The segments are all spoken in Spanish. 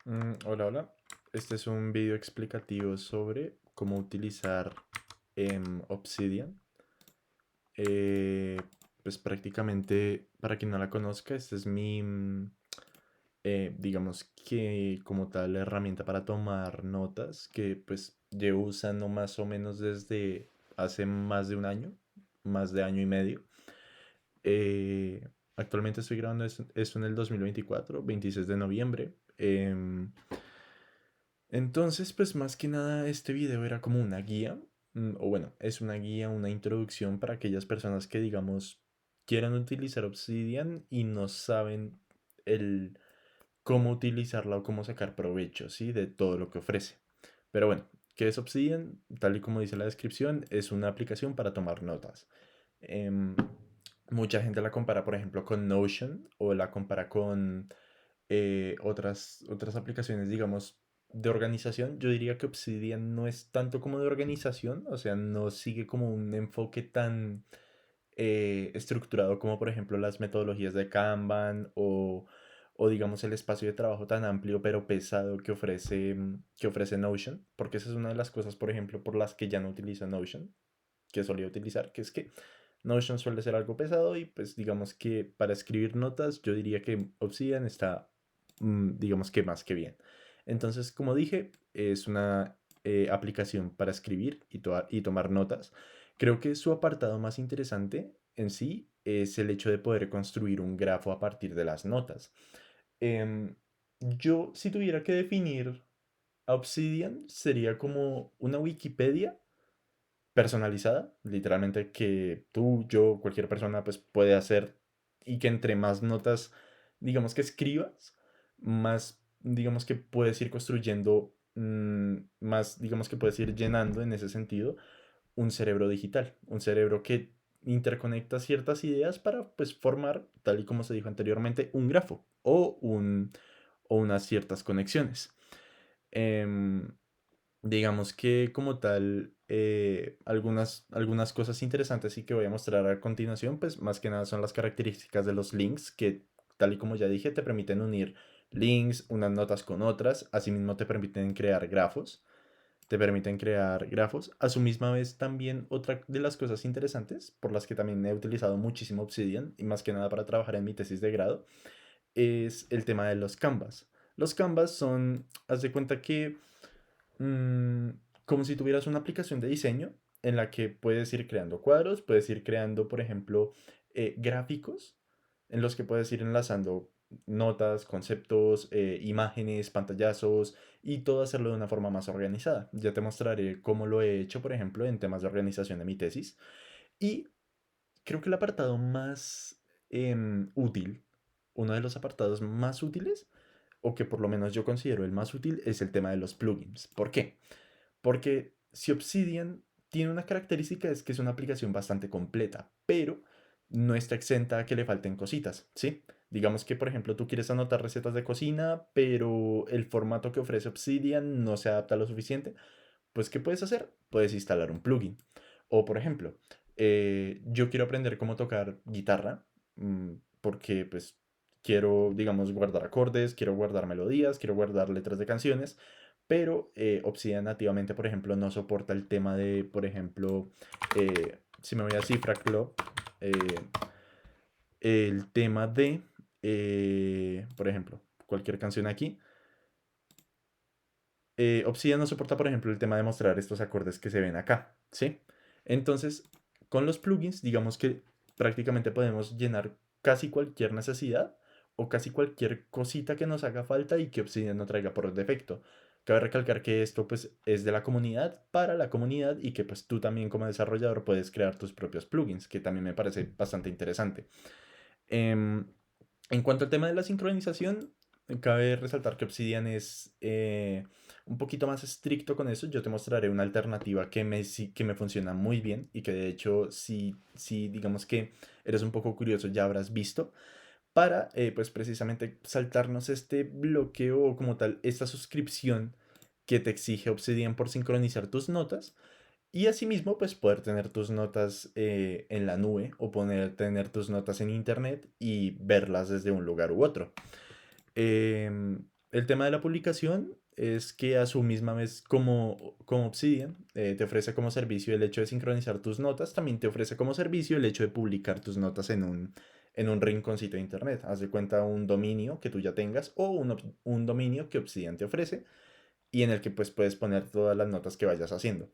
Hola, hola. Este es un video explicativo sobre cómo utilizar Obsidian. Eh, pues prácticamente, para quien no la conozca, esta es digamos que como tal, herramienta para tomar notas que pues llevo usando más o menos desde hace más de un año, más de año y medio. Eh, Actualmente estoy grabando esto en el 2024, 26 de noviembre. Entonces, pues más que nada este video era como una guía, o bueno, es una guía, una introducción para aquellas personas que, digamos, quieran utilizar Obsidian y no saben el cómo utilizarla o cómo sacar provecho, ¿sí? De todo lo que ofrece. Pero bueno, ¿qué es Obsidian? Tal y como dice la descripción, es una aplicación para tomar notas. Em, Mucha gente la compara, por ejemplo, con Notion o la compara con otras aplicaciones, digamos, de organización. Yo diría que Obsidian no es tanto como de organización, o sea, no sigue como un enfoque tan estructurado como, por ejemplo, las metodologías de Kanban o digamos, el espacio de trabajo tan amplio pero pesado que ofrece Notion, porque esa es una de las cosas, por ejemplo, por las que ya no utilizo Notion, que solía utilizar, que es que Notion suele ser algo pesado y pues digamos que para escribir notas yo diría que Obsidian está digamos que más que bien. Entonces, como dije, es una aplicación para escribir y tomar notas. Creo que su apartado más interesante en sí es el hecho de poder construir un grafo a partir de las notas. Em, yo, si tuviera que definir a Obsidian, sería como una Wikipedia personalizada, literalmente que tú, yo, cualquier persona pues puede hacer y que entre más notas, digamos que escribas, más, digamos que puedes ir construyendo, más, digamos que puedes ir llenando en ese sentido un cerebro digital, un cerebro que interconecta ciertas ideas para pues formar, tal y como se dijo anteriormente, un grafo o unas ciertas conexiones. Em, Digamos que como tal, algunas cosas interesantes y que voy a mostrar a continuación, pues más que nada son las características de los links que, tal y como ya dije, te permiten unir links, unas notas con otras, asimismo te permiten crear grafos, a su misma vez también otra de las cosas interesantes por las que también he utilizado muchísimo Obsidian y más que nada para trabajar en mi tesis de grado es el tema de los canvas. Los canvas son, haz de cuenta que mm, como si tuvieras una aplicación de diseño en la que puedes ir creando cuadros, puedes ir creando, por ejemplo, gráficos en los que puedes ir enlazando notas, conceptos, imágenes, pantallazos y todo hacerlo de una forma más organizada. Ya te mostraré cómo lo he hecho, por ejemplo, en temas de organización de mi tesis. Y creo que el apartado más útil, uno de los apartados más útiles, o que por lo menos yo considero el más útil, es el tema de los plugins. ¿Por qué? Porque si Obsidian tiene una característica es que es una aplicación bastante completa, pero no está exenta a que le falten cositas, ¿sí? Digamos que, por ejemplo, tú quieres anotar recetas de cocina, pero el formato que ofrece Obsidian no se adapta lo suficiente. Pues, ¿qué puedes hacer? Puedes instalar un plugin. O, por ejemplo, yo quiero aprender cómo tocar guitarra, porque, pues, quiero, digamos, guardar acordes, quiero guardar melodías, quiero guardar letras de canciones, pero Obsidian nativamente, por ejemplo, no soporta el tema de, por ejemplo, si me voy a Cifra Club, eh, el tema de, por ejemplo, cualquier canción aquí, Obsidian no soporta, por ejemplo, el tema de mostrar estos acordes que se ven acá, ¿sí? Entonces, con los plugins, digamos que prácticamente podemos llenar casi cualquier necesidad o casi cualquier cosita que nos haga falta y que Obsidian no traiga por defecto. Cabe recalcar que esto pues es de la comunidad para la comunidad y que pues tú también como desarrollador puedes crear tus propios plugins, que también me parece bastante interesante. Em, en cuanto al tema de la sincronización, cabe resaltar que Obsidian es un poquito más estricto con eso. Yo te mostraré una alternativa que me funciona muy bien y que de hecho, si digamos que eres un poco curioso, ya habrás visto, para pues precisamente saltarnos este bloqueo o como tal, esta suscripción que te exige Obsidian por sincronizar tus notas y asimismo, pues poder tener tus notas en la nube o tener tus notas en internet y verlas desde un lugar u otro. el tema de la publicación es que a su misma vez como Obsidian te ofrece como servicio el hecho de sincronizar tus notas, también te ofrece como servicio el hecho de publicar tus notas en un rinconcito de internet. Haz de cuenta un dominio que tú ya tengas o un dominio que Obsidian te ofrece y en el que pues puedes poner todas las notas que vayas haciendo.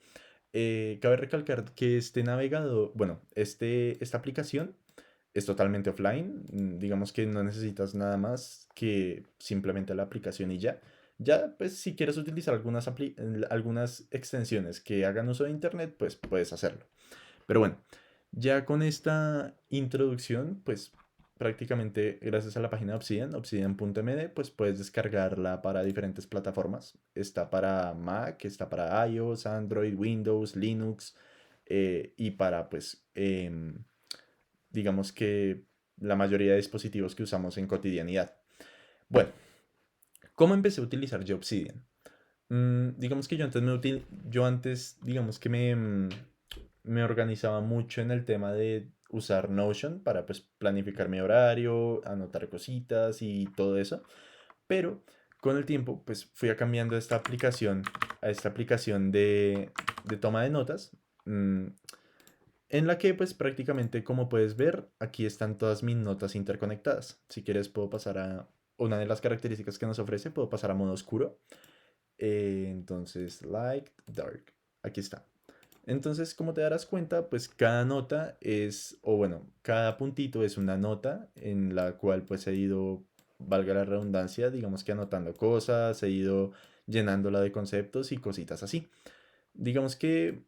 Cabe recalcar que este navegador, bueno, esta aplicación es totalmente offline. Digamos que no necesitas nada más que simplemente la aplicación y ya. Ya, pues si quieres utilizar algunas extensiones que hagan uso de internet, pues puedes hacerlo. Pero bueno, ya con esta introducción, pues prácticamente gracias a la página de Obsidian, obsidian.md, pues puedes descargarla para diferentes plataformas. Está para Mac, está para iOS, Android, Windows, Linux y para pues digamos que la mayoría de dispositivos que usamos en cotidianidad. Bueno, ¿cómo empecé a utilizar yo Obsidian? Digamos que yo antes, digamos que me organizaba mucho en el tema de usar Notion para pues planificar mi horario, anotar cositas y todo eso. Pero con el tiempo pues fui a cambiando a esta aplicación de toma de notas. mm, en la que pues prácticamente como puedes ver aquí están todas mis notas interconectadas. Si quieres puedo pasar a una de las características que nos ofrece, puedo pasar a modo oscuro. Entonces light, dark, aquí está. Entonces, como te darás cuenta, pues cada nota es, o bueno, cada puntito es una nota en la cual pues he ido, valga la redundancia, digamos que anotando cosas, he ido llenándola de conceptos y cositas así. Digamos que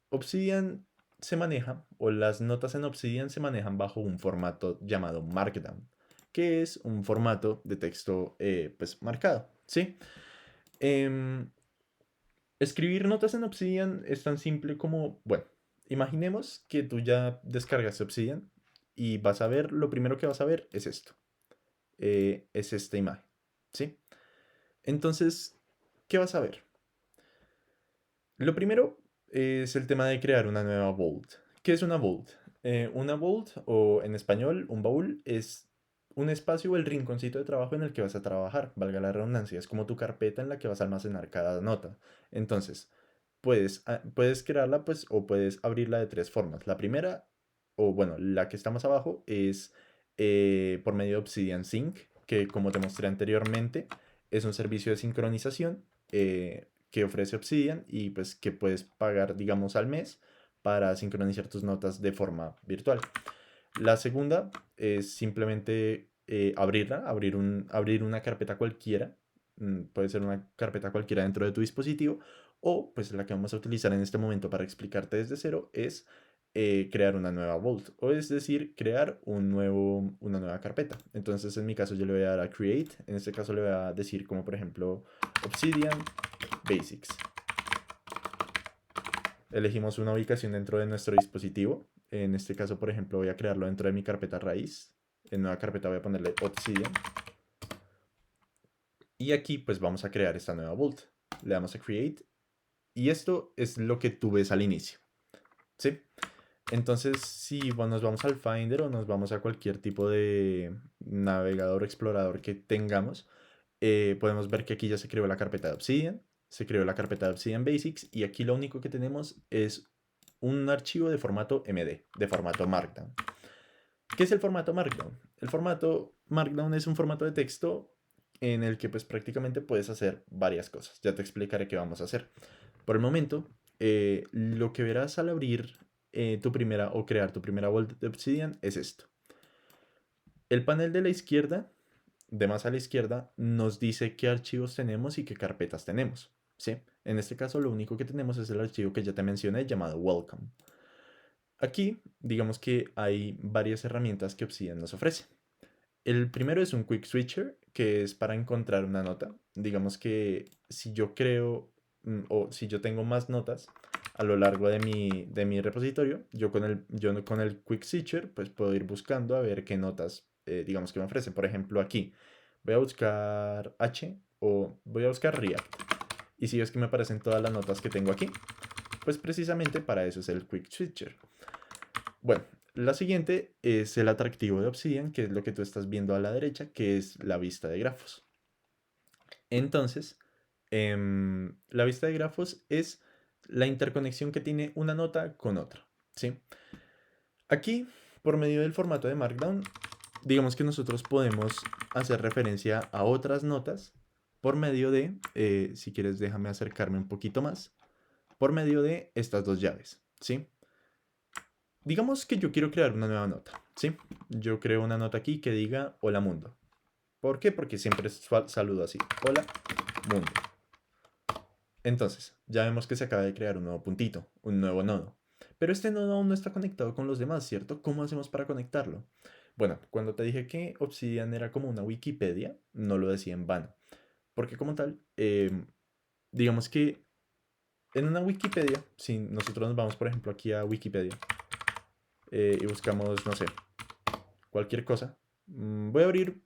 Obsidian se maneja, o las notas en Obsidian se manejan bajo un formato llamado Markdown, que es un formato de texto pues marcado, ¿sí? Em, Escribir notas en Obsidian es tan simple como, bueno, imaginemos que tú ya descargas Obsidian y vas a ver, lo primero que vas a ver es esto, es esta imagen, ¿sí? Entonces, ¿qué vas a ver? Lo primero es el tema de crear una nueva vault. ¿Qué es una vault? Una vault, o en español, un baúl, es un espacio o el rinconcito de trabajo en el que vas a trabajar, valga la redundancia. Es como tu carpeta en la que vas a almacenar cada nota. Entonces, puedes crearla, pues, o puedes abrirla de tres formas. La primera, o bueno, la que está más abajo, es por medio de Obsidian Sync, que como te mostré anteriormente, es un servicio de sincronización que ofrece Obsidian y pues que puedes pagar, digamos, al mes para sincronizar tus notas de forma virtual. La segunda es simplemente abrir una carpeta cualquiera. Puede ser una carpeta cualquiera dentro de tu dispositivo o pues la que vamos a utilizar en este momento para explicarte desde cero es crear una nueva vault, o es decir, crear una nueva carpeta. Entonces en mi caso yo le voy a dar a create, en este caso le voy a decir como por ejemplo Obsidian Basics. Elegimos una ubicación dentro de nuestro dispositivo. En este caso, por ejemplo, voy a crearlo dentro de mi carpeta raíz. En nueva carpeta voy a ponerle Obsidian. Y aquí pues vamos a crear esta nueva vault. Le damos a Create. Y esto es lo que tú ves al inicio. ¿Sí? Entonces, si nos vamos al Finder o nos vamos a cualquier tipo de navegador explorador que tengamos, podemos ver que aquí ya se creó la carpeta de Obsidian, se creó la carpeta de Obsidian Basics y aquí lo único que tenemos es un archivo de formato MD, de formato Markdown. ¿Qué es el formato Markdown? El formato Markdown es un formato de texto en el que pues prácticamente puedes hacer varias cosas. Ya te explicaré qué vamos a hacer. Por el momento, lo que verás al abrir tu primera o crear tu primera vault de Obsidian es esto. El panel de la izquierda, de más a la izquierda, nos dice qué archivos tenemos y qué carpetas tenemos. ¿Sí? En este caso, lo único que tenemos es el archivo que ya te mencioné llamado welcome. Aquí, digamos que hay varias herramientas que Obsidian nos ofrece. El primero es un Quick Switcher, que es para encontrar una nota. Digamos que si yo creo o si yo tengo más notas a lo largo de mi repositorio, yo con el Quick Switcher pues puedo ir buscando a ver qué notas, digamos que me ofrece. Por ejemplo, aquí voy a buscar H o voy a buscar React. Y si ves que me aparecen todas las notas que tengo aquí, pues precisamente para eso es el Quick Switcher. Bueno, la siguiente es el atractivo de Obsidian, que es lo que tú estás viendo a la derecha, que es la vista de grafos. Entonces, la vista de grafos es la interconexión que tiene una nota con otra, ¿sí? Aquí, por medio del formato de Markdown, digamos que nosotros podemos hacer referencia a otras notas por medio de, si quieres déjame acercarme un poquito más, por medio de estas dos llaves, ¿sí? Digamos que yo quiero crear una nueva nota, ¿sí? Yo creo una nota aquí que diga hola mundo. ¿Por qué? Porque siempre saludo así, hola mundo. Entonces, ya vemos que se acaba de crear un nuevo puntito, un nuevo nodo. Pero este nodo aún no está conectado con los demás, ¿cierto? ¿Cómo hacemos para conectarlo? Bueno, cuando te dije que Obsidian era como una Wikipedia, no lo decía en vano. Porque como tal, digamos que en una Wikipedia, si nosotros nos vamos por ejemplo aquí a Wikipedia y buscamos, no sé, cualquier cosa, voy a abrir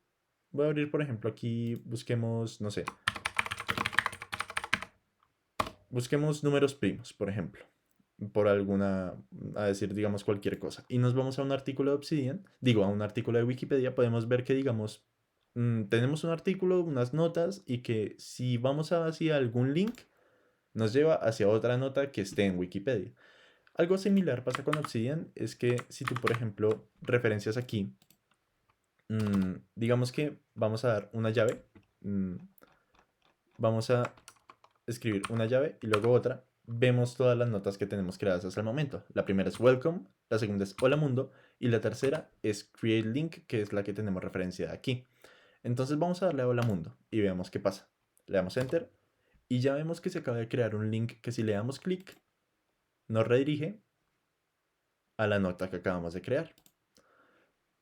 por ejemplo aquí, busquemos, no sé, busquemos números primos, por ejemplo, por alguna, a decir, digamos, cualquier cosa. Y nos vamos a un artículo de Obsidian, digo, a un artículo de Wikipedia, podemos ver que, digamos, tenemos un artículo, unas notas, y que si vamos hacia algún link, nos lleva hacia otra nota que esté en Wikipedia. Algo similar pasa con Obsidian, es que si tú, por ejemplo, referencias aquí, digamos que vamos a dar una llave, vamos a escribir una llave y luego otra, vemos todas las notas que tenemos creadas hasta el momento. La primera es welcome, la segunda es hola mundo y la tercera es create link, que es la que tenemos referenciada aquí. Entonces vamos a darle a hola mundo y veamos qué pasa. Le damos enter y ya vemos que se acaba de crear un link que si le damos clic nos redirige a la nota que acabamos de crear.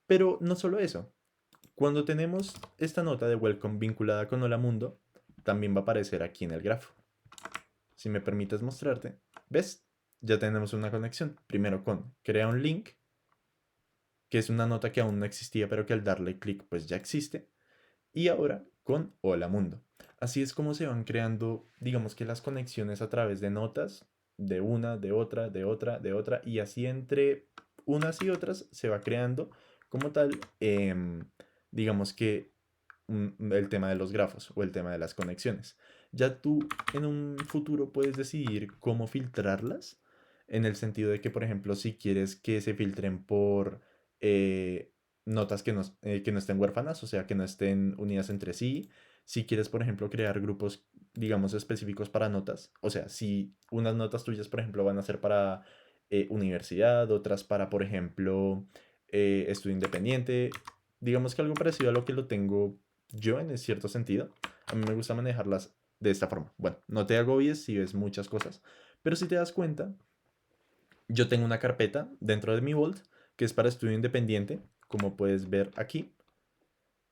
Pero no solo eso. Cuando tenemos esta nota de welcome vinculada con hola mundo, también va a aparecer aquí en el grafo. Si me permites mostrarte, ¿ves? Ya tenemos una conexión. Primero con crea un link, que es una nota que aún no existía, pero que al darle clic pues ya existe. Y ahora con hola mundo. Así es como se van creando, digamos que las conexiones a través de notas, de una, de otra, de otra, de otra, y así entre unas y otras se va creando como tal, digamos que el tema de los grafos o el tema de las conexiones. Ya tú en un futuro puedes decidir cómo filtrarlas, en el sentido de que, por ejemplo, si quieres que se filtren por eh, notas que no estén huérfanas, o sea, que no estén unidas entre sí. Si quieres, por ejemplo, crear grupos, digamos, específicos para notas, o sea, si unas notas tuyas, por ejemplo, van a ser para universidad, otras para, por ejemplo, estudio independiente, digamos que algo parecido a lo que lo tengo yo en cierto sentido. A mí me gusta manejarlas de esta forma. Bueno, no te agobies si ves muchas cosas, pero si te das cuenta, yo tengo una carpeta dentro de mi Vault que es para estudio independiente, como puedes ver aquí,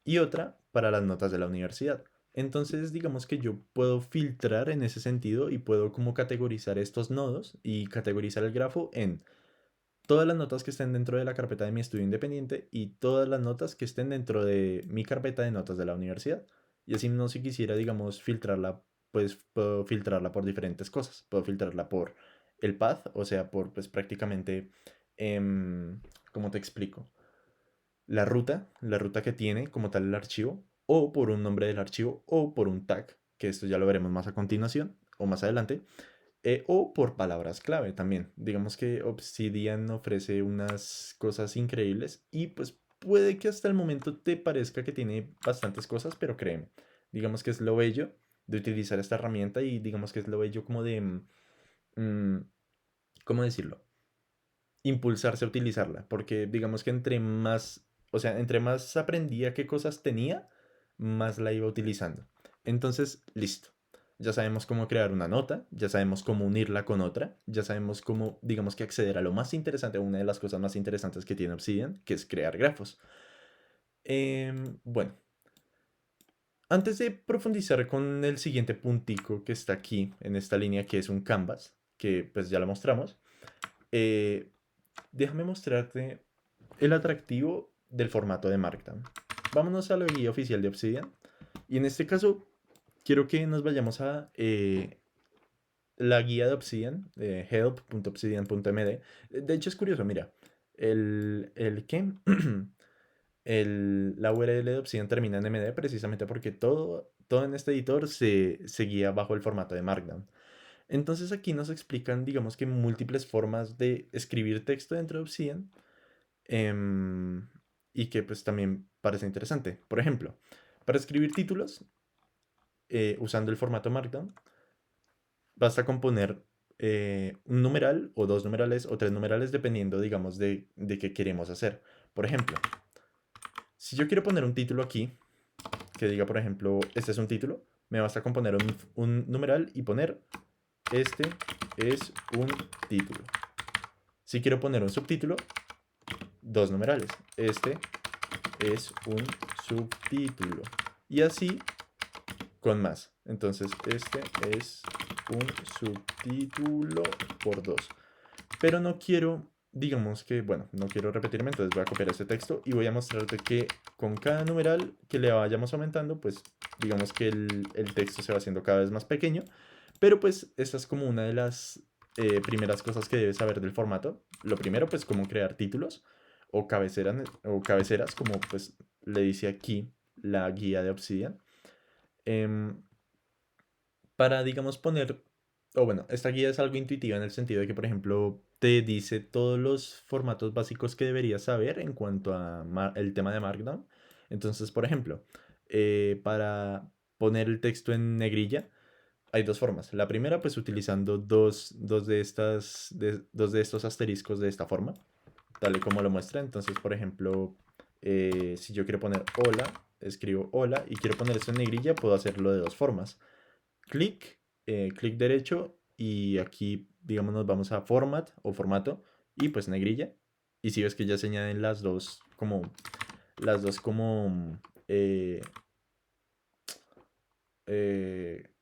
y otra para las notas de la universidad. Entonces, digamos que yo puedo filtrar en ese sentido y puedo como categorizar estos nodos y categorizar el grafo en todas las notas que estén dentro de la carpeta de mi estudio independiente y todas las notas que estén dentro de mi carpeta de notas de la universidad. Y así no si quisiera, digamos, filtrarla, pues puedo filtrarla por diferentes cosas. Puedo filtrarla por el path, o sea, por pues prácticamente, ¿cómo te explico? La ruta que tiene como tal el archivo, o por un nombre del archivo, o por un tag, que esto ya lo veremos más a continuación o más adelante, o por palabras clave también. Digamos que Obsidian ofrece unas cosas increíbles y pues puede que hasta el momento te parezca que tiene bastantes cosas, pero créeme, digamos que es lo bello de utilizar esta herramienta y digamos que es lo bello como de, ¿cómo decirlo? Impulsarse a utilizarla, porque digamos que entre más, o sea, entre más aprendía qué cosas tenía, más la iba utilizando. Entonces, listo. Ya sabemos cómo crear una nota, ya sabemos cómo unirla con otra, ya sabemos cómo, digamos que acceder a lo más interesante, una de las cosas más interesantes que tiene Obsidian, que es crear grafos. Bueno, antes de profundizar con el siguiente puntico que está aquí en esta línea, que es un canvas, que pues ya lo mostramos, eh, déjame mostrarte el atractivo del formato de Markdown. Vámonos a la guía oficial de Obsidian. Y en este caso, quiero que nos vayamos a la guía de Obsidian, help.obsidian.md. De hecho, es curioso, mira. ¿Qué? la URL de Obsidian termina en MD precisamente porque todo en este editor se guía bajo el formato de Markdown. Entonces aquí nos explican, digamos que múltiples formas de escribir texto dentro de Obsidian, em, y que pues también parece interesante. Por ejemplo, para escribir títulos, usando el formato Markdown, basta con poner un numeral o dos numerales o tres numerales dependiendo, digamos, de qué queremos hacer. Por ejemplo, si yo quiero poner un título aquí, que diga, por ejemplo, este es un título, me basta con poner un numeral y poner este es un título. Si quiero poner un subtítulo, dos numerales. Este es un subtítulo. Y así con más. Entonces, este es un subtítulo por dos. Pero no quiero, digamos que, bueno, no quiero repetirme, entonces voy a copiar este texto y voy a mostrarte que con cada numeral que le vayamos aumentando, pues digamos que el texto se va haciendo cada vez más pequeño. Pero pues esta es como una de las primeras cosas que debes saber del formato. Lo primero, pues cómo crear títulos o cabeceras, como pues le dice aquí la guía de Obsidian. Em, para, digamos, poner, o bueno, esta guía es algo intuitiva en el sentido de que, por ejemplo, te dice todos los formatos básicos que deberías saber en cuanto a el tema de Markdown. Entonces, por ejemplo, para poner el texto en negrilla, hay dos formas. La primera, pues utilizando dos de estos asteriscos de esta forma, tal y como lo muestra. Entonces, por ejemplo, si yo quiero poner hola, escribo hola y quiero poner esto en negrilla, puedo hacerlo de dos formas. Clic, clic derecho y aquí, digamos, nos vamos a format o formato y pues negrilla. Y si ves que ya se añaden las dos como eh, eh,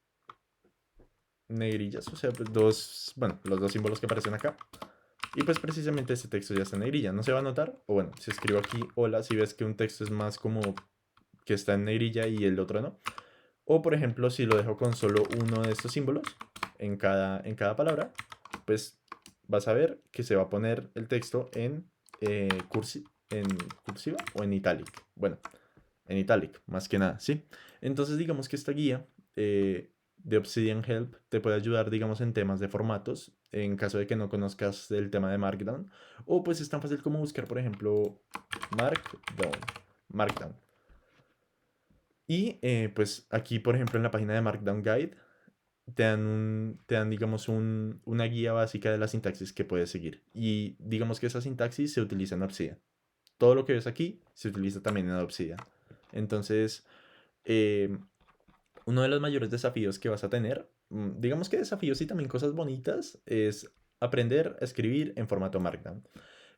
negrillas, o sea, pues bueno, los dos símbolos que aparecen acá. Y pues precisamente este texto ya está en negrilla, no se va a notar, o bueno, si escribo aquí hola, si ves que un texto es más como que está en negrilla y el otro no. O por ejemplo, si lo dejo con solo uno de estos símbolos en cada palabra, pues vas a ver que se va a poner el texto en cursiva o en italic. Bueno, en italic, más que nada, ¿sí? Entonces digamos que esta guía de Obsidian Help te puede ayudar, digamos, en temas de formatos, en caso de que no conozcas el tema de Markdown. O pues es tan fácil como buscar, por ejemplo, Markdown. Y pues aquí, por ejemplo, en la página de Markdown Guide, te dan digamos, una guía básica de la sintaxis que puedes seguir. Y digamos que esa sintaxis se utiliza en Obsidian. Todo lo que ves aquí se utiliza también en Obsidian. Entonces, eh, uno de los mayores desafíos que vas a tener, digamos que desafíos y también cosas bonitas, es aprender a escribir en formato Markdown.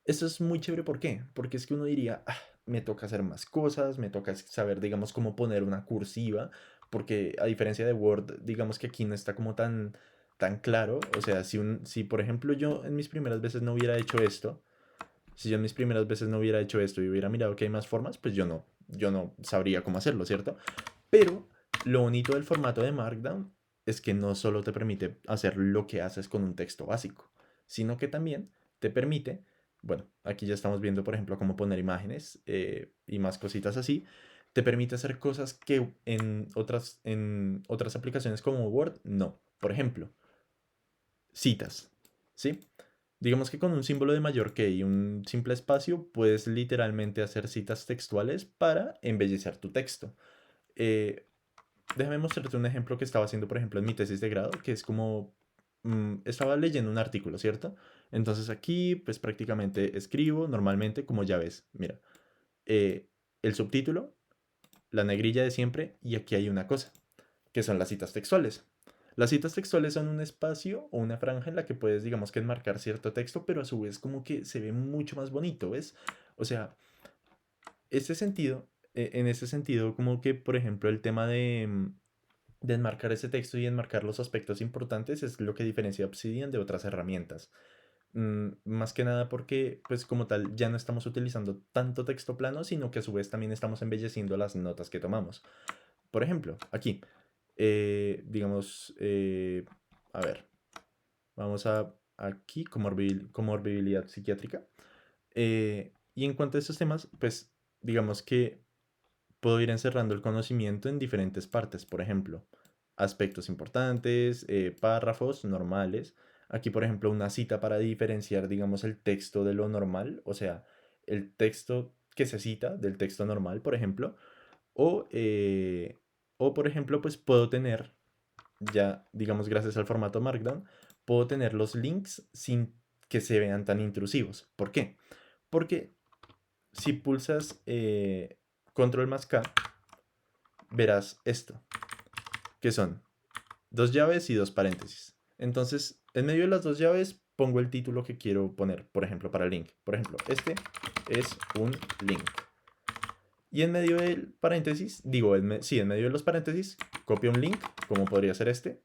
Eso es muy chévere, ¿por qué? Porque es que uno diría, me toca hacer más cosas, me toca saber, digamos, cómo poner una cursiva, porque a diferencia de Word, digamos que aquí no está como tan claro. O sea, si por ejemplo yo en mis primeras veces no hubiera hecho esto, si yo en mis primeras veces no hubiera hecho esto y hubiera mirado que hay más formas, pues yo no sabría cómo hacerlo, ¿cierto? Pero lo bonito del formato de Markdown es que no solo te permite hacer lo que haces con un texto básico, sino que también te permite, bueno, aquí ya estamos viendo, por ejemplo, cómo poner imágenes y más cositas así. Te permite hacer cosas que en otras aplicaciones como Word no. Por ejemplo, citas, ¿sí? Digamos que con un símbolo de mayor que y un simple espacio puedes literalmente hacer citas textuales para embellecer tu texto. Eh, Déjame mostrarte un ejemplo que estaba haciendo, por ejemplo, en mi tesis de grado, que es como, estaba leyendo un artículo, ¿cierto? Entonces aquí, pues prácticamente escribo normalmente, como ya ves, mira, eh, el subtítulo, la negrilla de siempre, y aquí hay una cosa, que son las citas textuales. Las citas textuales son un espacio o una franja en la que puedes, digamos que enmarcar cierto texto, pero a su vez como que se ve mucho más bonito, ¿ves? O sea, este sentido, en ese sentido, como que, por ejemplo, el tema de enmarcar ese texto y enmarcar los aspectos importantes es lo que diferencia Obsidian de otras herramientas. Más que nada porque, pues como tal, ya no estamos utilizando tanto texto plano, sino que a su vez también estamos embelleciendo las notas que tomamos. Por ejemplo, aquí, digamos, a ver, vamos a aquí, comorbilidad psiquiátrica. Y en cuanto a estos temas, pues digamos que puedo ir encerrando el conocimiento en diferentes partes, por ejemplo, aspectos importantes, párrafos normales. Aquí, por ejemplo, una cita para diferenciar, digamos, el texto de lo normal, o sea, el texto que se cita del texto normal, por ejemplo, o, eh, o por ejemplo, pues puedo tener, ya, digamos, gracias al formato Markdown, puedo tener los links sin que se vean tan intrusivos. ¿Por qué? Porque si pulsas control más K, verás esto, que son dos llaves y dos paréntesis. Entonces, en medio de las dos llaves pongo el título que quiero poner, por ejemplo, para el link. Por ejemplo, este es un link. Y en medio del paréntesis, digo, sí, en medio de los paréntesis, copio un link, como podría ser este,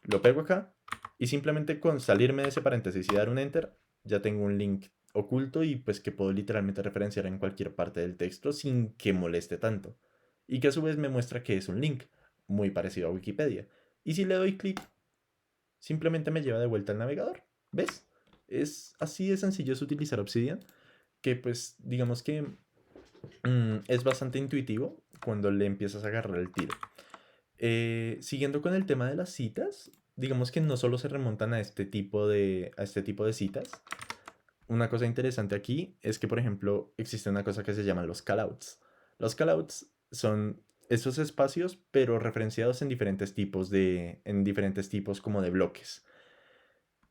lo pego acá, y simplemente con salirme de ese paréntesis y dar un enter, ya tengo un link oculto y pues que puedo literalmente referenciar en cualquier parte del texto sin que moleste tanto. Y que a su vez me muestra que es un link, muy parecido a Wikipedia. Y si le doy clic, simplemente me lleva de vuelta al navegador. ¿Ves? Es así de sencillo es utilizar Obsidian, que pues digamos que es bastante intuitivo cuando le empiezas a agarrar el tiro. Siguiendo con el tema de las citas, digamos que no solo se remontan a este tipo de citas. Una cosa interesante aquí es que, por ejemplo, existe una cosa que se llama los callouts. Los callouts son esos espacios, pero referenciados en diferentes tipos como de bloques.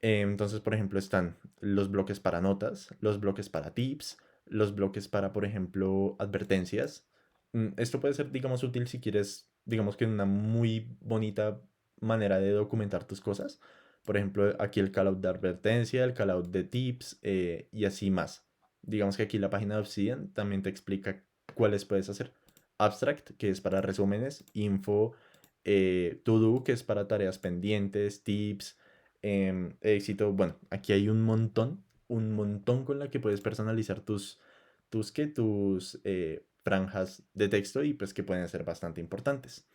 Entonces, por ejemplo, están los bloques para notas, los bloques para tips, los bloques para, por ejemplo, advertencias. Esto puede ser, digamos, útil si quieres, digamos que una muy bonita manera de documentar tus cosas. Por ejemplo, aquí el callout de advertencia, el callout de tips y así más. Digamos que aquí la página de Obsidian también te explica cuáles puedes hacer. Abstract, que es para resúmenes, info, to do, que es para tareas pendientes, tips, éxito. Bueno, aquí hay un montón con la que puedes personalizar tus franjas de texto y pues que pueden ser bastante importantes.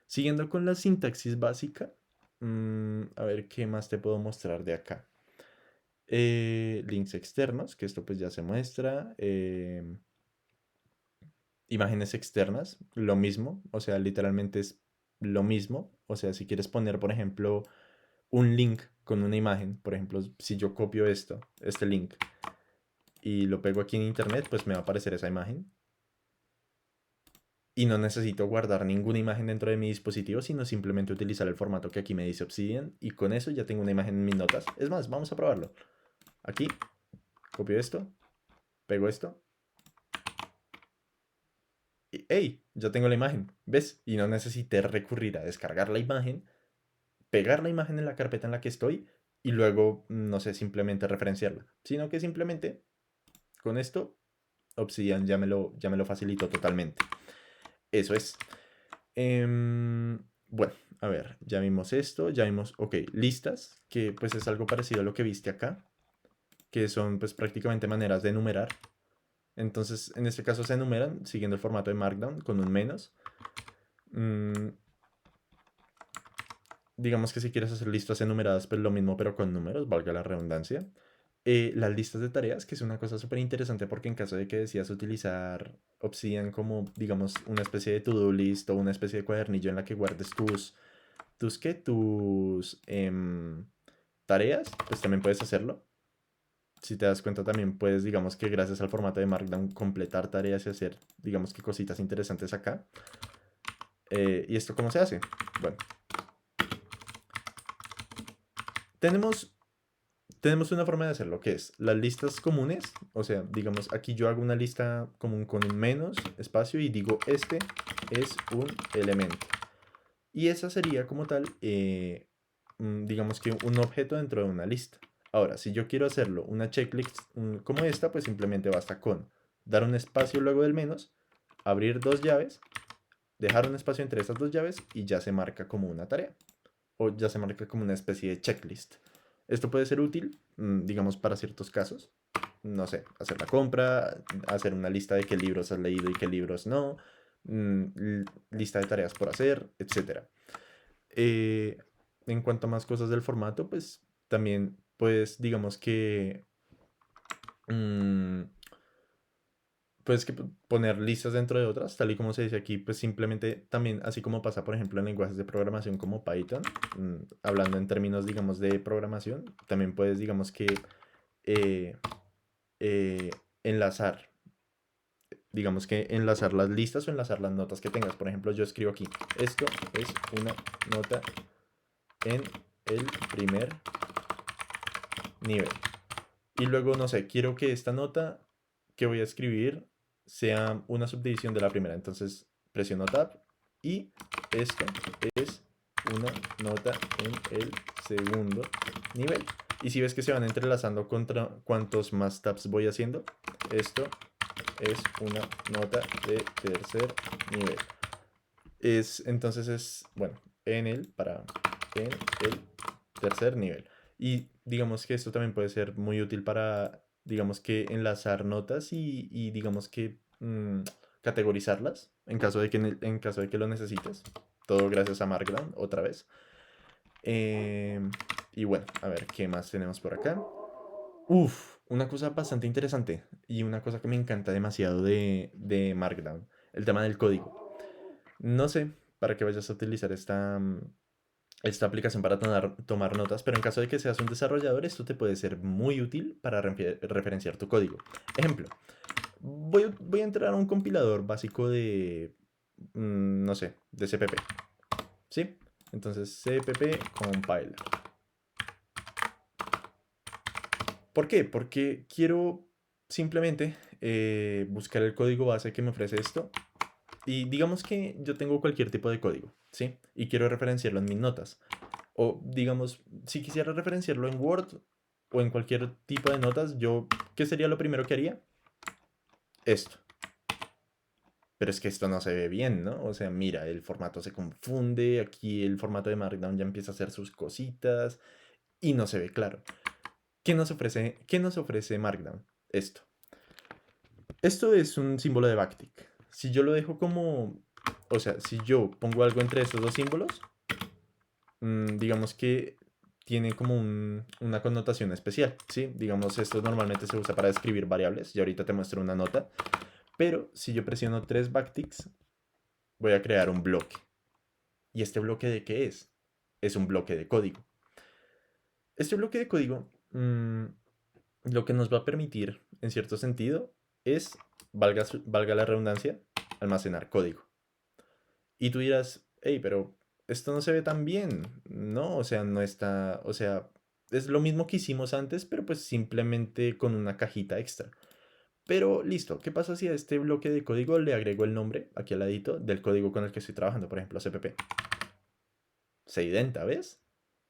Siguiendo con la sintaxis básica, a ver qué más te puedo mostrar de acá. Links externos, que esto pues ya se muestra. Imágenes externas, lo mismo, o sea, literalmente es lo mismo. O sea, si quieres poner, por ejemplo, un link con una imagen, por ejemplo, si yo copio este link, y lo pego aquí en internet, pues me va a aparecer esa imagen. Y no necesito guardar ninguna imagen dentro de mi dispositivo, sino simplemente utilizar el formato que aquí me dice Obsidian. Y con eso ya tengo una imagen en mis notas. Es más, vamos a probarlo. Aquí, copio esto, pego esto. Y ¡hey! Ya tengo la imagen. ¿Ves? Y no necesité recurrir a descargar la imagen, pegar la imagen en la carpeta en la que estoy y luego, no sé, simplemente referenciarla. Sino que simplemente con esto Obsidian ya me lo facilitó totalmente. Eso es. Bueno, a ver, ya vimos esto, ya vimos, ok, listas, que pues es algo parecido a lo que viste acá, que son pues prácticamente maneras de enumerar. Entonces, en este caso se enumeran siguiendo el formato de Markdown con un menos. Mm, digamos que si quieres hacer listas enumeradas, pues lo mismo, pero con números, valga la redundancia. Las listas de tareas, que es una cosa súper interesante porque en caso de que decidas utilizar Obsidian como, digamos, una especie de to-do list o una especie de cuadernillo en la que guardes tus tareas, pues también puedes hacerlo. Si te das cuenta, también puedes, digamos que gracias al formato de Markdown, completar tareas y hacer, digamos que cositas interesantes acá. ¿Y esto cómo se hace? Bueno, tenemos tenemos una forma de hacerlo, que es las listas comunes. O sea, digamos, aquí yo hago una lista común con un menos espacio y digo, este es un elemento. Y esa sería como tal, digamos que un objeto dentro de una lista. Ahora, si yo quiero hacerlo una checklist como esta, pues simplemente basta con dar un espacio luego del menos, abrir dos llaves, dejar un espacio entre estas dos llaves y ya se marca como una tarea o ya se marca como una especie de checklist. Esto puede ser útil, digamos, para ciertos casos. No sé, hacer la compra, hacer una lista de qué libros has leído y qué libros no, lista de tareas por hacer, etcétera. Eh, en cuanto a más cosas del formato, pues también, pues digamos que mm, puedes poner listas dentro de otras, tal y como se dice aquí, pues simplemente también, así como pasa, por ejemplo, en lenguajes de programación como Python, hablando en términos, digamos, de programación, también puedes, digamos que, eh, eh, enlazar, digamos que enlazar las listas o enlazar las notas que tengas. Por ejemplo, yo escribo aquí, esto es una nota en el primer nivel. Y luego, no sé, quiero que esta nota que voy a escribir sea una subdivisión de la primera. Entonces presiono Tab y esto es una nota en el segundo nivel. Y si ves que se van entrelazando contra cuantos más tabs voy haciendo, esto es una nota de tercer nivel. Entonces es, bueno, en el tercer nivel. Y digamos que esto también puede ser muy útil para, digamos que enlazar notas y digamos que categorizarlas en caso de que, en caso de que lo necesites. Todo gracias a Markdown, otra vez. Em, y bueno, a ver, ¿qué más tenemos por acá? Uf, una cosa bastante interesante y una cosa que me encanta demasiado de Markdown, el tema del código. No sé para qué vayas a utilizar esta aplicación para tomar notas, pero en caso de que seas un desarrollador, esto te puede ser muy útil para referenciar tu código. Ejemplo, voy a entrar a un compilador básico de, no sé, de CPP, ¿sí? Entonces, CPP compiler. ¿Por qué? Porque quiero simplemente buscar el código base que me ofrece esto. Y digamos que yo tengo cualquier tipo de código, ¿sí? Y quiero referenciarlo en mis notas. O digamos, si quisiera referenciarlo en Word o en cualquier tipo de notas, ¿qué sería lo primero que haría? Esto. Pero es que esto no se ve bien, ¿no? O sea, mira, el formato se confunde, aquí el formato de Markdown ya empieza a hacer sus cositas y no se ve claro. ¿Qué nos ofrece Markdown? Esto. Esto es un símbolo de backtick. Si yo lo dejo como, o sea, si yo pongo algo entre estos dos símbolos, digamos que tiene como una connotación especial, ¿sí? Digamos, esto normalmente se usa para describir variables, y ahorita te muestro una nota, pero si yo presiono tres backticks, voy a crear un bloque. ¿Y este bloque de qué es? Es un bloque de código. Este bloque de código, lo que nos va a permitir, en cierto sentido, es, valga la redundancia, almacenar código. Y tú dirás, hey, pero esto no se ve tan bien, ¿no? O sea, no está, o sea, es lo mismo que hicimos antes, pero pues simplemente con una cajita extra. Pero listo, ¿qué pasa si a este bloque de código le agrego el nombre, aquí al ladito, del código con el que estoy trabajando, por ejemplo, CPP? Se identa, ¿ves?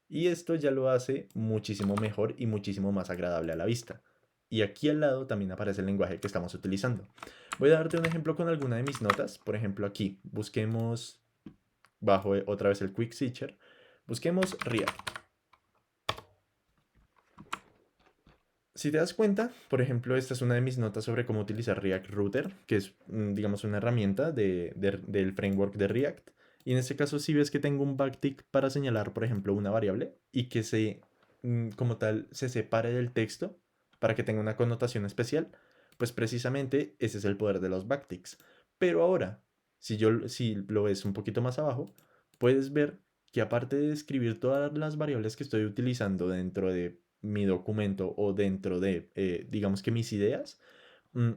Y esto ya lo hace muchísimo mejor y muchísimo más agradable a la vista. Y aquí al lado también aparece el lenguaje que estamos utilizando. Voy a darte un ejemplo con alguna de mis notas. Por ejemplo, aquí busquemos bajo otra vez el Quick Searcher, busquemos React. Si te das cuenta, por ejemplo, esta es una de mis notas sobre cómo utilizar React Router, que es, digamos, una herramienta del framework de React. Y en este caso, si ves que tengo un backtick para señalar, por ejemplo, una variable y que como tal, se separe del texto para que tenga una connotación especial, pues precisamente ese es el poder de los backticks. Pero ahora, si lo ves un poquito más abajo, puedes ver que aparte de escribir todas las variables que estoy utilizando dentro de mi documento o dentro de, digamos que mis ideas, mm,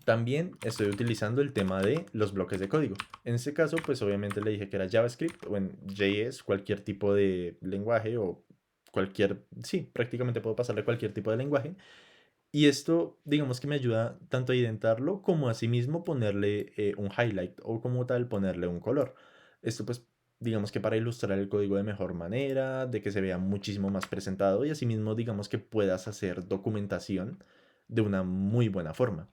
también estoy utilizando el tema de los bloques de código. En este caso, pues obviamente le dije que era JavaScript o en JS, cualquier tipo de lenguaje o sí, prácticamente puedo pasarle cualquier tipo de lenguaje. Y esto, digamos que me ayuda tanto a identarlo como a sí mismo ponerle un highlight o como tal ponerle un color. Esto pues, digamos que para ilustrar el código de mejor manera, de que se vea muchísimo más presentado y asimismo, digamos que puedas hacer documentación de una muy buena forma.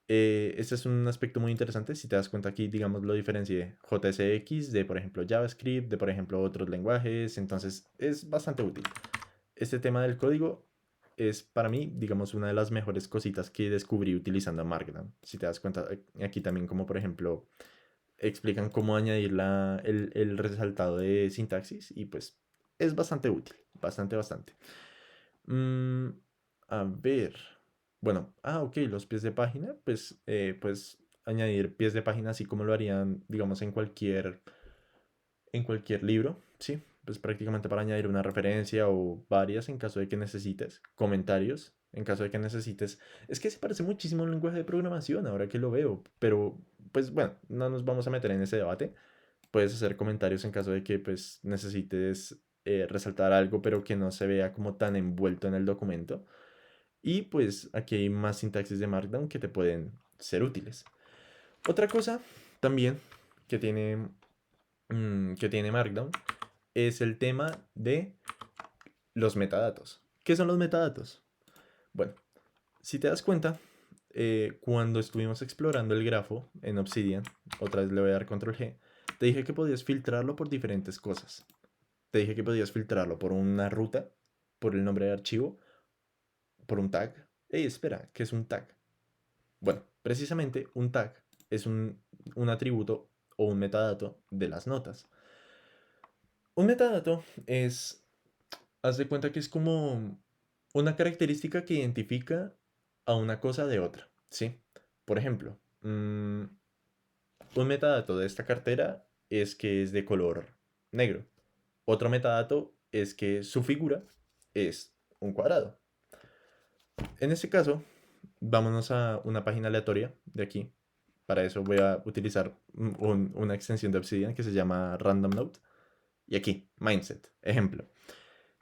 Este es un aspecto muy interesante. Si te das cuenta aquí, digamos, lo diferencié JSX de, por ejemplo, JavaScript, de, por ejemplo, otros lenguajes. Entonces, es bastante útil. Este tema del código es para mí, digamos, una de las mejores cositas que descubrí utilizando Markdown. Si te das cuenta, aquí también como por ejemplo explican cómo añadir el resaltado de sintaxis y pues es bastante útil, bastante, bastante. Mm, a ver, bueno, ok, los pies de página, pues añadir pies de página así como lo harían, digamos, en cualquier libro, ¿sí? Pues prácticamente para añadir una referencia o varias en caso de que necesites, comentarios en caso de que necesites. Es que se parece muchísimo a un lenguaje de programación ahora que lo veo, pero pues bueno, no nos vamos a meter en ese debate. Puedes hacer comentarios en caso de que pues necesites resaltar algo, pero que no se vea como tan envuelto en el documento. Y pues aquí hay más sintaxis de Markdown que te pueden ser útiles. Otra cosa también que tiene, que tiene Markdown es el tema de los metadatos. ¿Qué son los metadatos? Bueno, si te das cuenta, cuando estuvimos explorando el grafo en Obsidian, otra vez le voy a dar control G, te dije que podías filtrarlo por diferentes cosas. Te dije que podías filtrarlo por una ruta, por el nombre de archivo, por un tag. Ey, espera, ¿qué es un tag? Bueno, precisamente un tag es un atributo o un metadato de las notas. Un metadato es, haz de cuenta que es como una característica que identifica a una cosa de otra, ¿sí? Por ejemplo, un metadato de esta cartera es que es de color negro. Otro metadato es que su figura es un cuadrado. En este caso, vámonos a una página aleatoria de aquí. Para eso voy a utilizar una extensión de Obsidian que se llama Random Note. Y aquí, Mindset, ejemplo.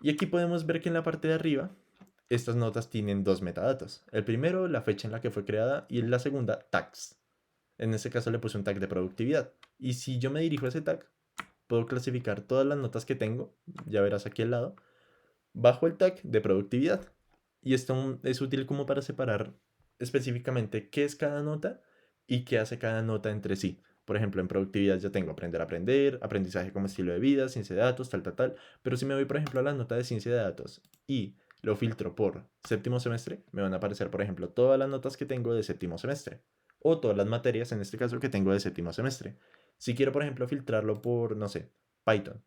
Y aquí podemos ver que en la parte de arriba, estas notas tienen dos metadatos. El primero, la fecha en la que fue creada, y en la segunda, tags. En este caso le puse un tag de productividad. Y si yo me dirijo a ese tag, puedo clasificar todas las notas que tengo, ya verás aquí al lado, bajo el tag de productividad. Y esto es útil como para separar específicamente qué es cada nota y qué hace cada nota entre sí. Por ejemplo, en productividad ya tengo aprender a aprender, aprendizaje como estilo de vida, ciencia de datos, tal, tal, tal. Pero si me voy, por ejemplo, a la nota de ciencia de datos y lo filtro por séptimo semestre, me van a aparecer, por ejemplo, todas las notas que tengo de séptimo semestre. O todas las materias, en este caso, que tengo de séptimo semestre. Si quiero, por ejemplo, filtrarlo por, no sé, Python.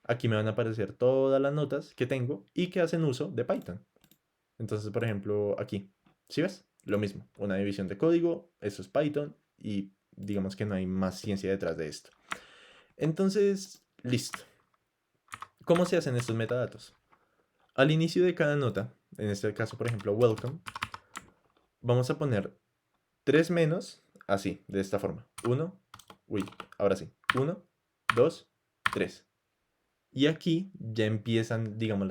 Aquí me van a aparecer todas las notas que tengo y que hacen uso de Python. Entonces, por ejemplo, aquí, ¿sí ves? Lo mismo, una división de código, eso es Python y digamos que no hay más ciencia detrás de esto. Entonces, listo. ¿Cómo se hacen estos metadatos? Al inicio de cada nota, en este caso, por ejemplo, welcome, vamos a poner tres menos, así, de esta forma. Uno, uy, ahora sí. Uno, dos, tres. Y aquí ya empiezan, digamos,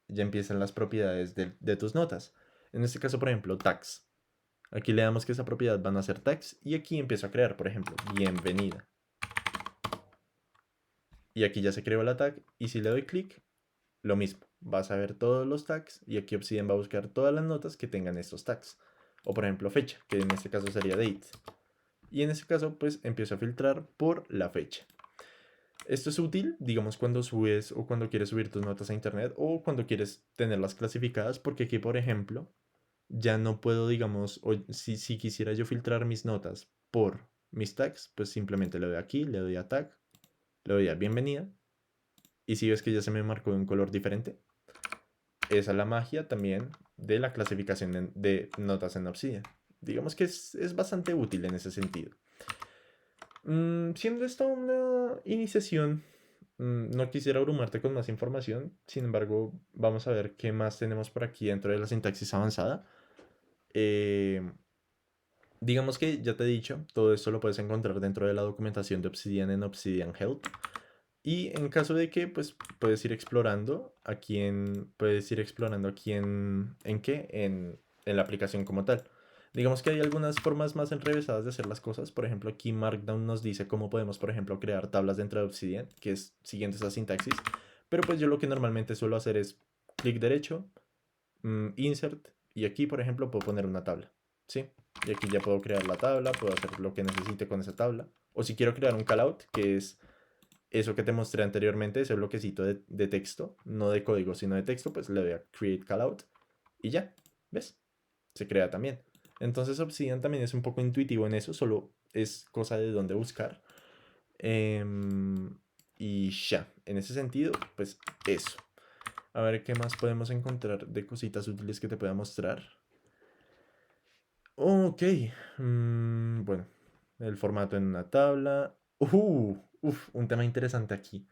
ya empiezan las propiedades de tus notas. En este caso, por ejemplo, tags. Aquí le damos que esa propiedad van a ser tags y aquí empiezo a crear, por ejemplo, bienvenida. Y aquí ya se creó la tag y si le doy clic, lo mismo. Vas a ver todos los tags y aquí Obsidian va a buscar todas las notas que tengan estos tags. O por ejemplo, fecha, que en este caso sería date. Y en este caso, pues empiezo a filtrar por la fecha. Esto es útil, digamos, cuando subes o cuando quieres subir tus notas a internet o cuando quieres tenerlas clasificadas, porque aquí, por ejemplo, ya no puedo, digamos, o si quisiera yo filtrar mis notas por mis tags, pues simplemente le doy aquí, le doy a tag, le doy a bienvenida, y si ves que ya se me marcó de un color diferente, esa es la magia también de la clasificación de notas en Obsidian. Digamos que es bastante útil en ese sentido. Siendo esta una iniciación, no quisiera abrumarte con más información, sin embargo, vamos a ver qué más tenemos por aquí dentro de la sintaxis avanzada. Eh, digamos que ya te he dicho, todo esto lo puedes encontrar dentro de la documentación de Obsidian en Obsidian Help. Y en caso de que, pues, puedes ir explorando aquí ¿en qué? En la aplicación como tal. Digamos que hay algunas formas más enrevesadas de hacer las cosas. Por ejemplo, aquí Markdown nos dice cómo podemos, por ejemplo, crear tablas dentro de Obsidian, que es siguiendo esa sintaxis. Pero pues yo lo que normalmente suelo hacer es clic derecho, insert, y aquí, por ejemplo, puedo poner una tabla, ¿sí? Y aquí ya puedo crear la tabla, puedo hacer lo que necesite con esa tabla. O si quiero crear un callout, que es eso que te mostré anteriormente, ese bloquecito de texto, no de código, sino de texto, pues le doy a Create Callout y ya, ¿ves? Se crea también. Entonces Obsidian también es un poco intuitivo en eso, solo es cosa de dónde buscar. Y ya, en ese sentido, pues eso. A ver qué más podemos encontrar de cositas útiles que te pueda mostrar. Ok. Bueno, el formato en una tabla. Un tema interesante aquí.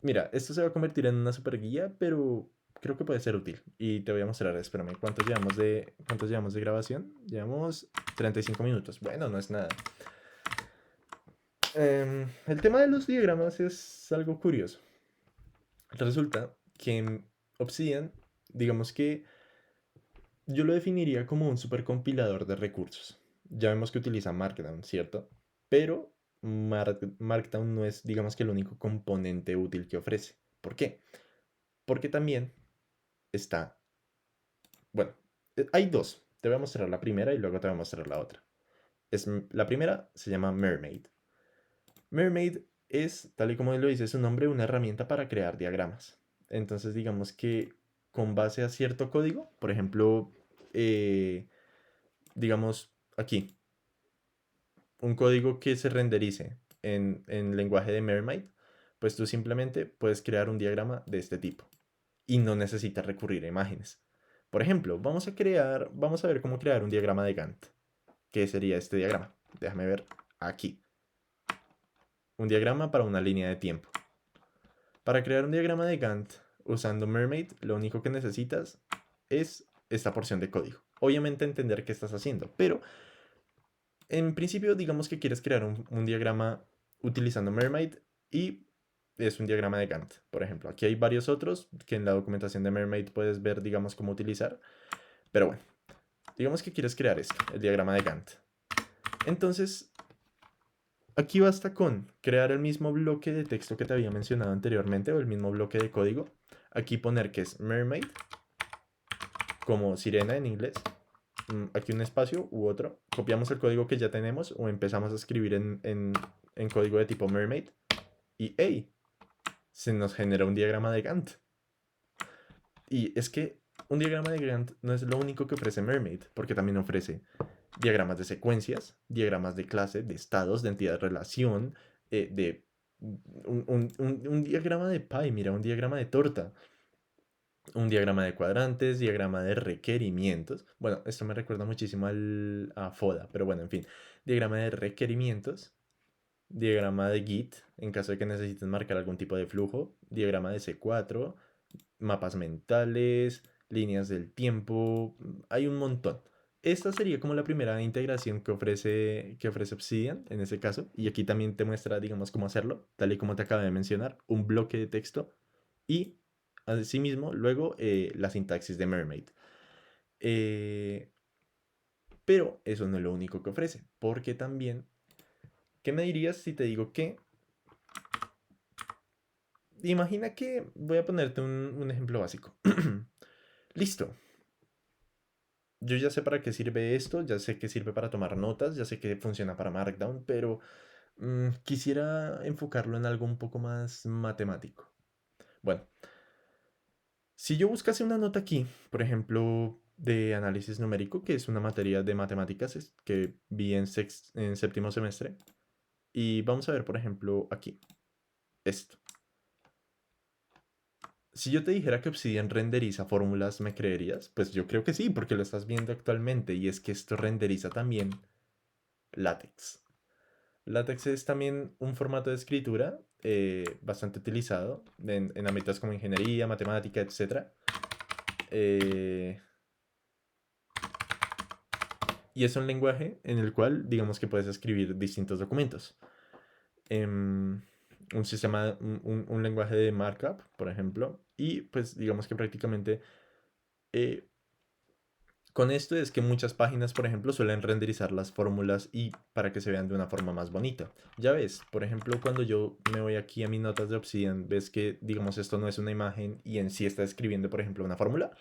Mira, esto se va a convertir en una super guía, pero creo que puede ser útil. Y te voy a mostrar, espérame, cuánto llevamos de grabación? Llevamos 35 minutos. Bueno, no es nada. El tema de los diagramas es algo curioso. Resulta que en Obsidian, digamos que yo lo definiría como un supercompilador de recursos. Ya vemos que utiliza Markdown, ¿cierto? Pero Markdown no es, digamos que, el único componente útil que ofrece. ¿Por qué? Porque también está, bueno, hay dos. Te voy a mostrar la primera y luego te voy a mostrar la otra. La primera se llama Mermaid. Mermaid es, tal y como lo dice su nombre, una herramienta para crear diagramas. Entonces, digamos que con base a cierto código, por ejemplo, digamos aquí, un código que se renderice en lenguaje de Mermaid, pues tú simplemente puedes crear un diagrama de este tipo y no necesitas recurrir a imágenes. Por ejemplo, vamos a ver cómo crear un diagrama de Gantt. ¿Qué sería este diagrama? Déjame ver aquí. Un diagrama para una línea de tiempo. Para crear un diagrama de Gantt usando Mermaid, lo único que necesitas es esta porción de código. Obviamente entender qué estás haciendo, pero en principio digamos que quieres crear un diagrama utilizando Mermaid y es un diagrama de Gantt, por ejemplo. Aquí hay varios otros que en la documentación de Mermaid puedes ver, digamos, cómo utilizar. Pero bueno, digamos que quieres crear esto, el diagrama de Gantt. Entonces, aquí basta con crear el mismo bloque de texto que te había mencionado anteriormente o el mismo bloque de código. Aquí poner que es Mermaid, como sirena en inglés. Aquí un espacio u otro. Copiamos el código que ya tenemos o empezamos a escribir en código de tipo Mermaid. Y ¡hey! Se nos genera un diagrama de Gantt. Y es que un diagrama de Gantt no es lo único que ofrece Mermaid, porque también ofrece diagramas de secuencias, diagramas de clase, de estados, de entidad de relación, de un diagrama de pie, mira, un diagrama de torta, un diagrama de cuadrantes, diagrama de requerimientos. Bueno, esto me recuerda muchísimo a FODA, pero bueno, en fin, diagrama de requerimientos, diagrama de Git, en caso de que necesites marcar algún tipo de flujo, diagrama de C4, mapas mentales, líneas del tiempo, hay un montón. Esta sería como la primera integración que ofrece Obsidian en ese caso. Y aquí también te muestra, digamos, cómo hacerlo, tal y como te acabo de mencionar, un bloque de texto y asimismo luego la sintaxis de Mermaid. Eh, pero eso no es lo único que ofrece, porque también, ¿qué me dirías si te digo que imagina que voy a ponerte un ejemplo básico? Listo. Yo ya sé para qué sirve esto, ya sé que sirve para tomar notas, ya sé que funciona para Markdown, pero quisiera enfocarlo en algo un poco más matemático. Bueno, si yo buscase una nota aquí, por ejemplo, de análisis numérico, que es una materia de matemáticas que vi en séptimo semestre, y vamos a ver, por ejemplo, aquí, esto. Si yo te dijera que Obsidian renderiza fórmulas, ¿me creerías? Pues yo creo que sí, porque lo estás viendo actualmente, y es que esto renderiza también LaTeX. LaTeX es también un formato de escritura bastante utilizado en ámbitos como ingeniería, matemática, etc. Eh, y es un lenguaje en el cual, digamos que puedes escribir distintos documentos. Em, un lenguaje de markup, por ejemplo, y pues digamos que prácticamente eh, con esto es que muchas páginas, por ejemplo, suelen renderizar las fórmulas y para que se vean de una forma más bonita. Ya ves, por ejemplo, cuando yo me voy aquí a mis notas de Obsidian, ves que, digamos, esto no es una imagen y en sí está escribiendo, por ejemplo, una fórmula.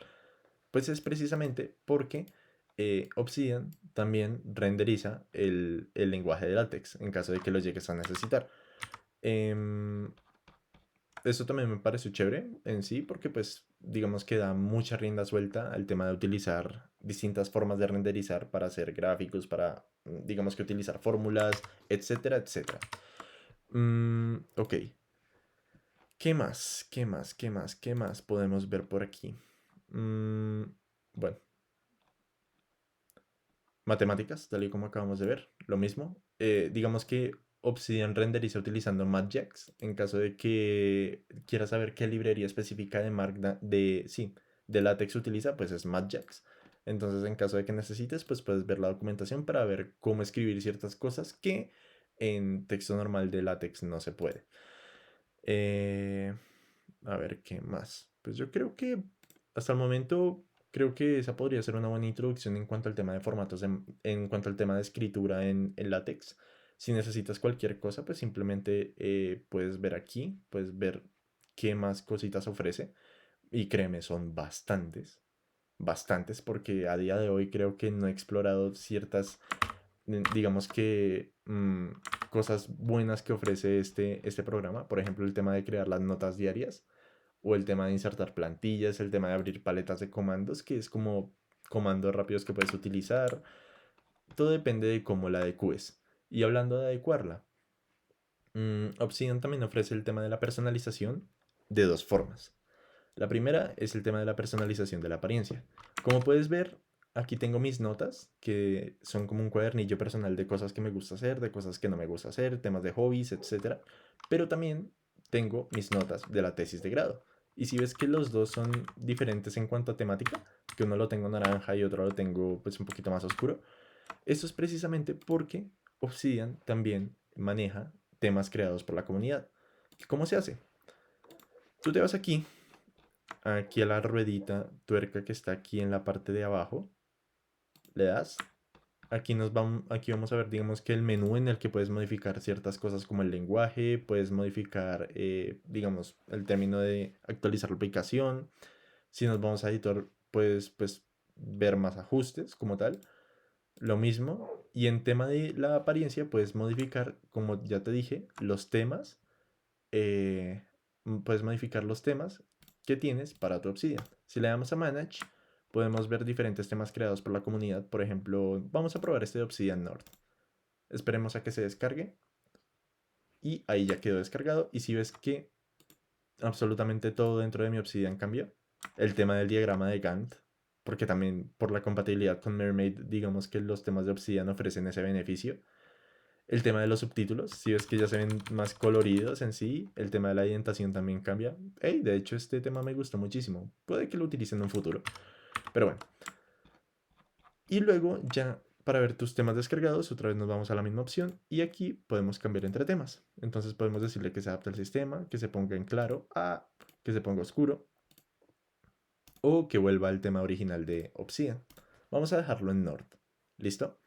Pues es precisamente porque Obsidian también renderiza el lenguaje de LaTeX en caso de que lo llegues a necesitar. Em, Eso también me pareció chévere en sí, porque pues digamos que da mucha rienda suelta al tema de utilizar distintas formas de renderizar para hacer gráficos, para digamos que utilizar fórmulas, etcétera, etcétera. Ok, ¿Qué más? ¿Qué más? ¿Qué más? ¿Qué más podemos ver por aquí? Mm, bueno, matemáticas, tal y como acabamos de ver, lo mismo. Digamos que Obsidian renderiza utilizando MatJax. En caso de que quieras saber qué librería específica de sí, de LaTeX utiliza, pues es MatJax. Entonces, en caso de que necesites, pues puedes ver la documentación para ver cómo escribir ciertas cosas que en texto normal de LaTeX no se puede. Eh, a ver, ¿qué más? Pues yo creo que hasta el momento creo que esa podría ser una buena introducción en cuanto al tema de formatos, en cuanto al tema de escritura en látex. Si necesitas cualquier cosa, pues simplemente puedes ver aquí, puedes ver qué más cositas ofrece. Y créeme, son bastantes, bastantes, porque a día de hoy creo que no he explorado ciertas, digamos que, cosas buenas que ofrece este programa. Por ejemplo, el tema de crear las notas diarias o el tema de insertar plantillas, el tema de abrir paletas de comandos, que es como comandos rápidos que puedes utilizar. Todo depende de cómo la adecues. Y hablando de adecuarla, Obsidian también ofrece el tema de la personalización de dos formas. La primera es el tema de la personalización de la apariencia. Como puedes ver, aquí tengo mis notas, que son como un cuadernillo personal de cosas que me gusta hacer, de cosas que no me gusta hacer, temas de hobbies, etc. Pero también tengo mis notas de la tesis de grado. Y si ves que los dos son diferentes en cuanto a temática, que uno lo tengo naranja y otro lo tengo pues un poquito más oscuro, esto es precisamente porque Obsidian también maneja temas creados por la comunidad. ¿Cómo se hace? Tú te vas aquí a la ruedita tuerca que está aquí en la parte de abajo, le das. Aquí vamos a ver, digamos que el menú en el que puedes modificar ciertas cosas como el lenguaje, puedes modificar, digamos, el término de actualizar la aplicación. Si nos vamos a editor, puedes pues, ver más ajustes como tal. Lo mismo. Y en tema de la apariencia, puedes modificar, como ya te dije, los temas. eh, Puedes modificar los temas que tienes para tu Obsidian. Si le damos a Manage, podemos ver diferentes temas creados por la comunidad. Por ejemplo, vamos a probar este de Obsidian Nord. Esperemos a que se descargue. Y ahí ya quedó descargado. Y si ves que absolutamente todo dentro de mi Obsidian cambió. El tema del diagrama de Gantt. Porque también por la compatibilidad con Mermaid, digamos que los temas de Obsidian ofrecen ese beneficio. El tema de los subtítulos, si ves que ya se ven más coloridos en sí, el tema de la indentación también cambia. Hey, de hecho, este tema me gustó muchísimo. Puede que lo utilice en un futuro. Pero bueno. Y luego ya para ver tus temas descargados, otra vez nos vamos a la misma opción y aquí podemos cambiar entre temas. Entonces podemos decirle que se adapte al sistema, que se ponga en claro, a que se ponga oscuro o que vuelva al tema original de Obsidian. Vamos a dejarlo en Nord. ¿Listo?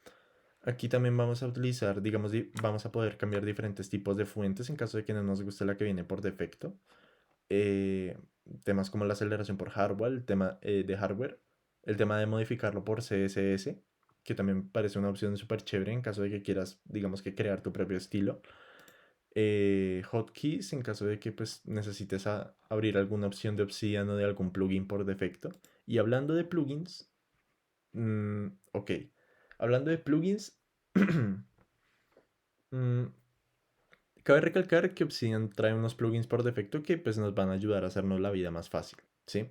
Aquí también vamos a utilizar, digamos, vamos a poder cambiar diferentes tipos de fuentes en caso de que no nos guste la que viene por defecto. Eh, Temas como la aceleración por hardware, el tema de hardware, el tema de modificarlo por CSS, que también parece una opción súper chévere en caso de que quieras, digamos que crear tu propio estilo. Hotkeys en caso de que pues necesites abrir alguna opción de Obsidian o de algún plugin por defecto. Y hablando de plugins, ok. Hablando de plugins, mm, cabe recalcar que Obsidian trae unos plugins por defecto que pues nos van a ayudar a hacernos la vida más fácil, ¿sí?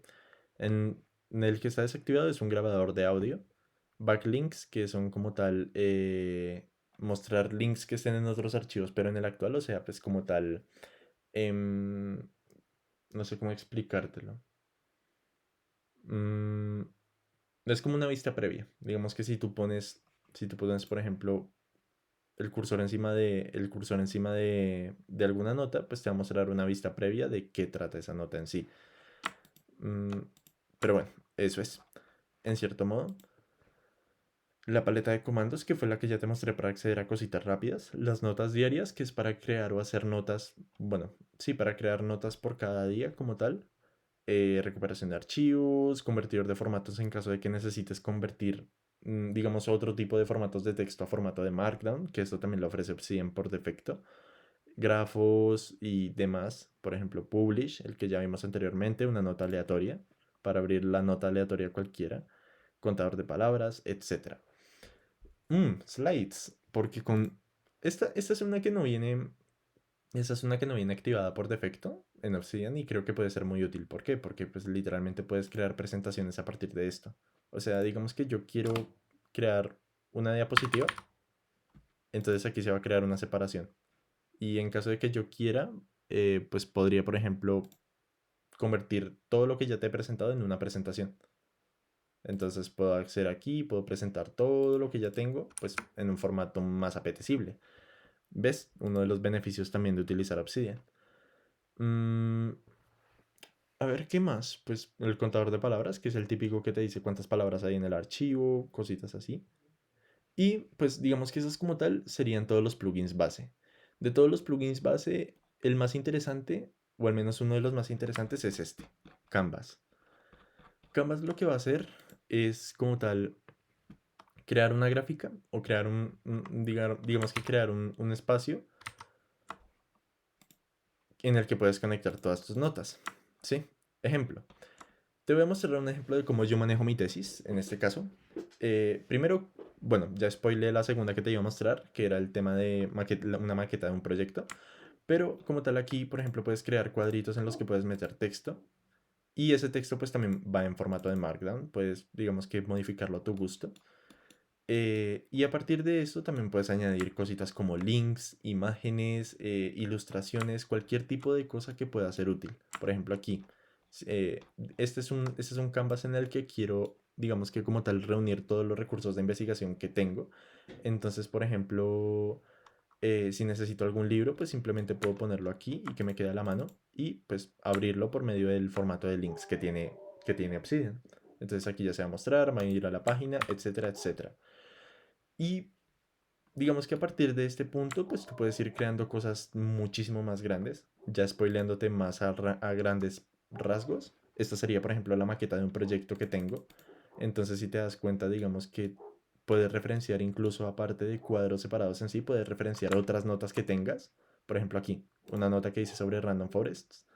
En el que está desactivado es un grabador de audio, backlinks, que son como tal mostrar links que estén en otros archivos, pero en el actual, o sea, pues como tal, em, no sé cómo explicártelo. Mm, es como una vista previa. Digamos que si tú pones, por ejemplo, el cursor encima de alguna nota, pues te va a mostrar una vista previa de qué trata esa nota en sí. Mm, pero bueno, eso es. En cierto modo, la paleta de comandos, que fue la que ya te mostré para acceder a cositas rápidas. Las notas diarias, que es para crear o hacer notas, bueno, sí, para crear notas por cada día como tal. Recuperación de archivos, convertidor de formatos en caso de que necesites convertir, digamos, otro tipo de formatos de texto a formato de Markdown, que esto también lo ofrece Obsidian por defecto. Grafos y demás, por ejemplo, Publish, el que ya vimos anteriormente, una nota aleatoria, para abrir la nota aleatoria cualquiera, contador de palabras, etcétera. Slides, porque con esta es una que no viene. Esa es una que no viene activada por defecto en Obsidian y creo que puede ser muy útil. ¿Por qué? Porque pues literalmente puedes crear presentaciones a partir de esto. O sea, digamos que yo quiero crear una diapositiva, entonces aquí se va a crear una separación. Y en caso de que yo quiera, pues podría, por ejemplo, convertir todo lo que ya te he presentado en una presentación. Entonces puedo acceder aquí, puedo presentar todo lo que ya tengo, pues en un formato más apetecible. ¿Ves? Uno de los beneficios también de utilizar Obsidian. Mm, a ver, ¿qué más? Pues el contador de palabras, que es el típico que te dice cuántas palabras hay en el archivo, cositas así. Y pues digamos que esas como tal serían todos los plugins base. De todos los plugins base, el más interesante, o al menos uno de los más interesantes, es este, Canvas. Canvas lo que va a hacer es como tal crear una gráfica o crear digamos que crear un espacio en el que puedes conectar todas tus notas. ¿Sí? Ejemplo. Te voy a mostrar un ejemplo de cómo yo manejo mi tesis, en este caso. Primero, bueno, ya spoilé la segunda que te iba a mostrar, que era el tema de una maqueta de un proyecto. Pero como tal aquí, por ejemplo, puedes crear cuadritos en los que puedes meter texto. Y ese texto pues también va en formato de Markdown. Puedes, digamos que modificarlo a tu gusto. Y a partir de esto también puedes añadir cositas como links, imágenes, ilustraciones, cualquier tipo de cosa que pueda ser útil. Por ejemplo, aquí, eh, este es un canvas en el que quiero, digamos que como tal, reunir todos los recursos de investigación que tengo. Entonces, por ejemplo, si necesito algún libro, pues simplemente puedo ponerlo aquí y que me quede a la mano y pues abrirlo por medio del formato de links que tiene Obsidian. Entonces aquí ya se va a mostrar, va a ir a la página, etcétera, etcétera. Y digamos que a partir de este punto, pues tú puedes ir creando cosas muchísimo más grandes, ya spoileándote más a grandes rasgos. Esta sería, por ejemplo, la maqueta de un proyecto que tengo. Entonces, si te das cuenta, digamos que puedes referenciar incluso aparte de cuadros separados en sí, puedes referenciar otras notas que tengas. Por ejemplo, aquí, una nota que dice sobre Random Forests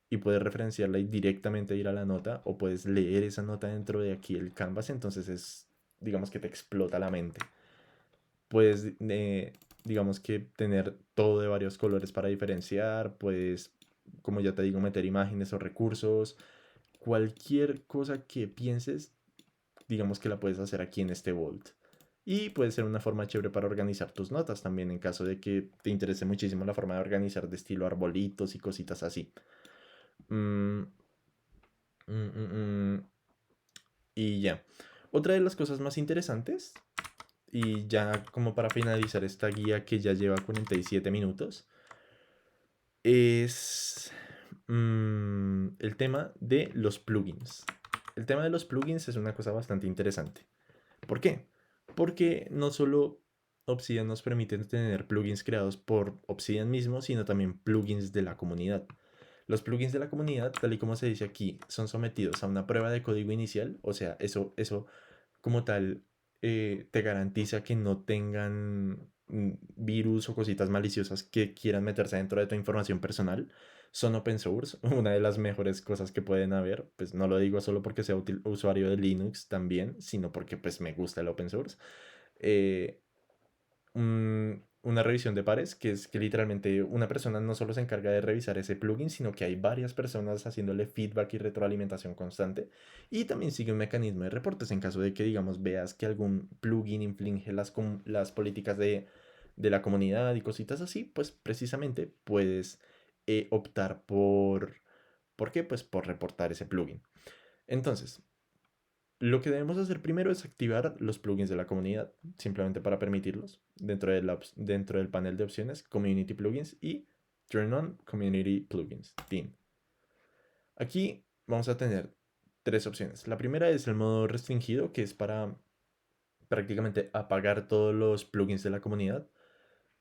y puedes referenciarla y directamente ir a la nota o puedes leer esa nota dentro de aquí el canvas. Entonces es, digamos que te explota la mente. Puedes, digamos que tener todo de varios colores para diferenciar, puedes, como ya te digo, meter imágenes o recursos, cualquier cosa que pienses, digamos que la puedes hacer aquí en este Vault. Y puede ser una forma chévere para organizar tus notas también en caso de que te interese muchísimo la forma de organizar de estilo arbolitos y cositas así. Mm, mm, mm, mm. Y ya. Otra de las cosas más interesantes y ya como para finalizar esta guía que ya lleva 47 minutos, es el tema de los plugins. El tema de los plugins es una cosa bastante interesante. ¿Por qué? Porque no solo Obsidian nos permite tener plugins creados por Obsidian mismo, sino también plugins de la comunidad. Los plugins de la comunidad, tal y como se dice aquí, son sometidos a una prueba de código inicial, o sea, eso como tal te garantiza que no tengan virus o cositas maliciosas que quieran meterse dentro de tu información personal. Son open source, una de las mejores cosas que pueden haber. Pues no lo digo solo porque sea usuario de Linux también, sino porque pues me gusta el open source. Eh, una revisión de pares, que es que literalmente una persona no solo se encarga de revisar ese plugin, sino que hay varias personas haciéndole feedback y retroalimentación constante. Y también sigue un mecanismo de reportes en caso de que, digamos, veas que algún plugin infringe las políticas de la comunidad y cositas así, pues precisamente puedes optar ¿por qué? Pues por reportar ese plugin. Entonces, lo que debemos hacer primero es activar los plugins de la comunidad, simplemente para permitirlos dentro del panel de opciones, Community Plugins y Turn on Community Plugins, Team. Aquí vamos a tener tres opciones. La primera es el modo restringido, que es para prácticamente apagar todos los plugins de la comunidad.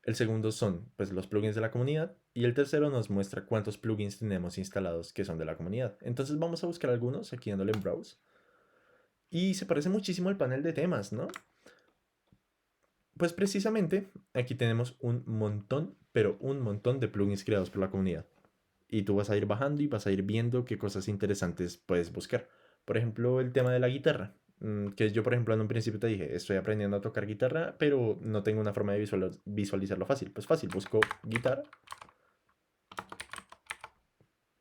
El segundo son pues los plugins de la comunidad y el tercero nos muestra cuántos plugins tenemos instalados que son de la comunidad. Entonces vamos a buscar algunos aquí dándole en browse. Y se parece muchísimo al panel de temas, ¿no? Pues precisamente aquí tenemos un montón, pero un montón de plugins creados por la comunidad. Y tú vas a ir bajando y vas a ir viendo qué cosas interesantes puedes buscar. Por ejemplo, el tema de la guitarra. Que yo, por ejemplo, en un principio te dije, estoy aprendiendo a tocar guitarra, pero no tengo una forma de visualizarlo fácil. Pues fácil, busco guitarra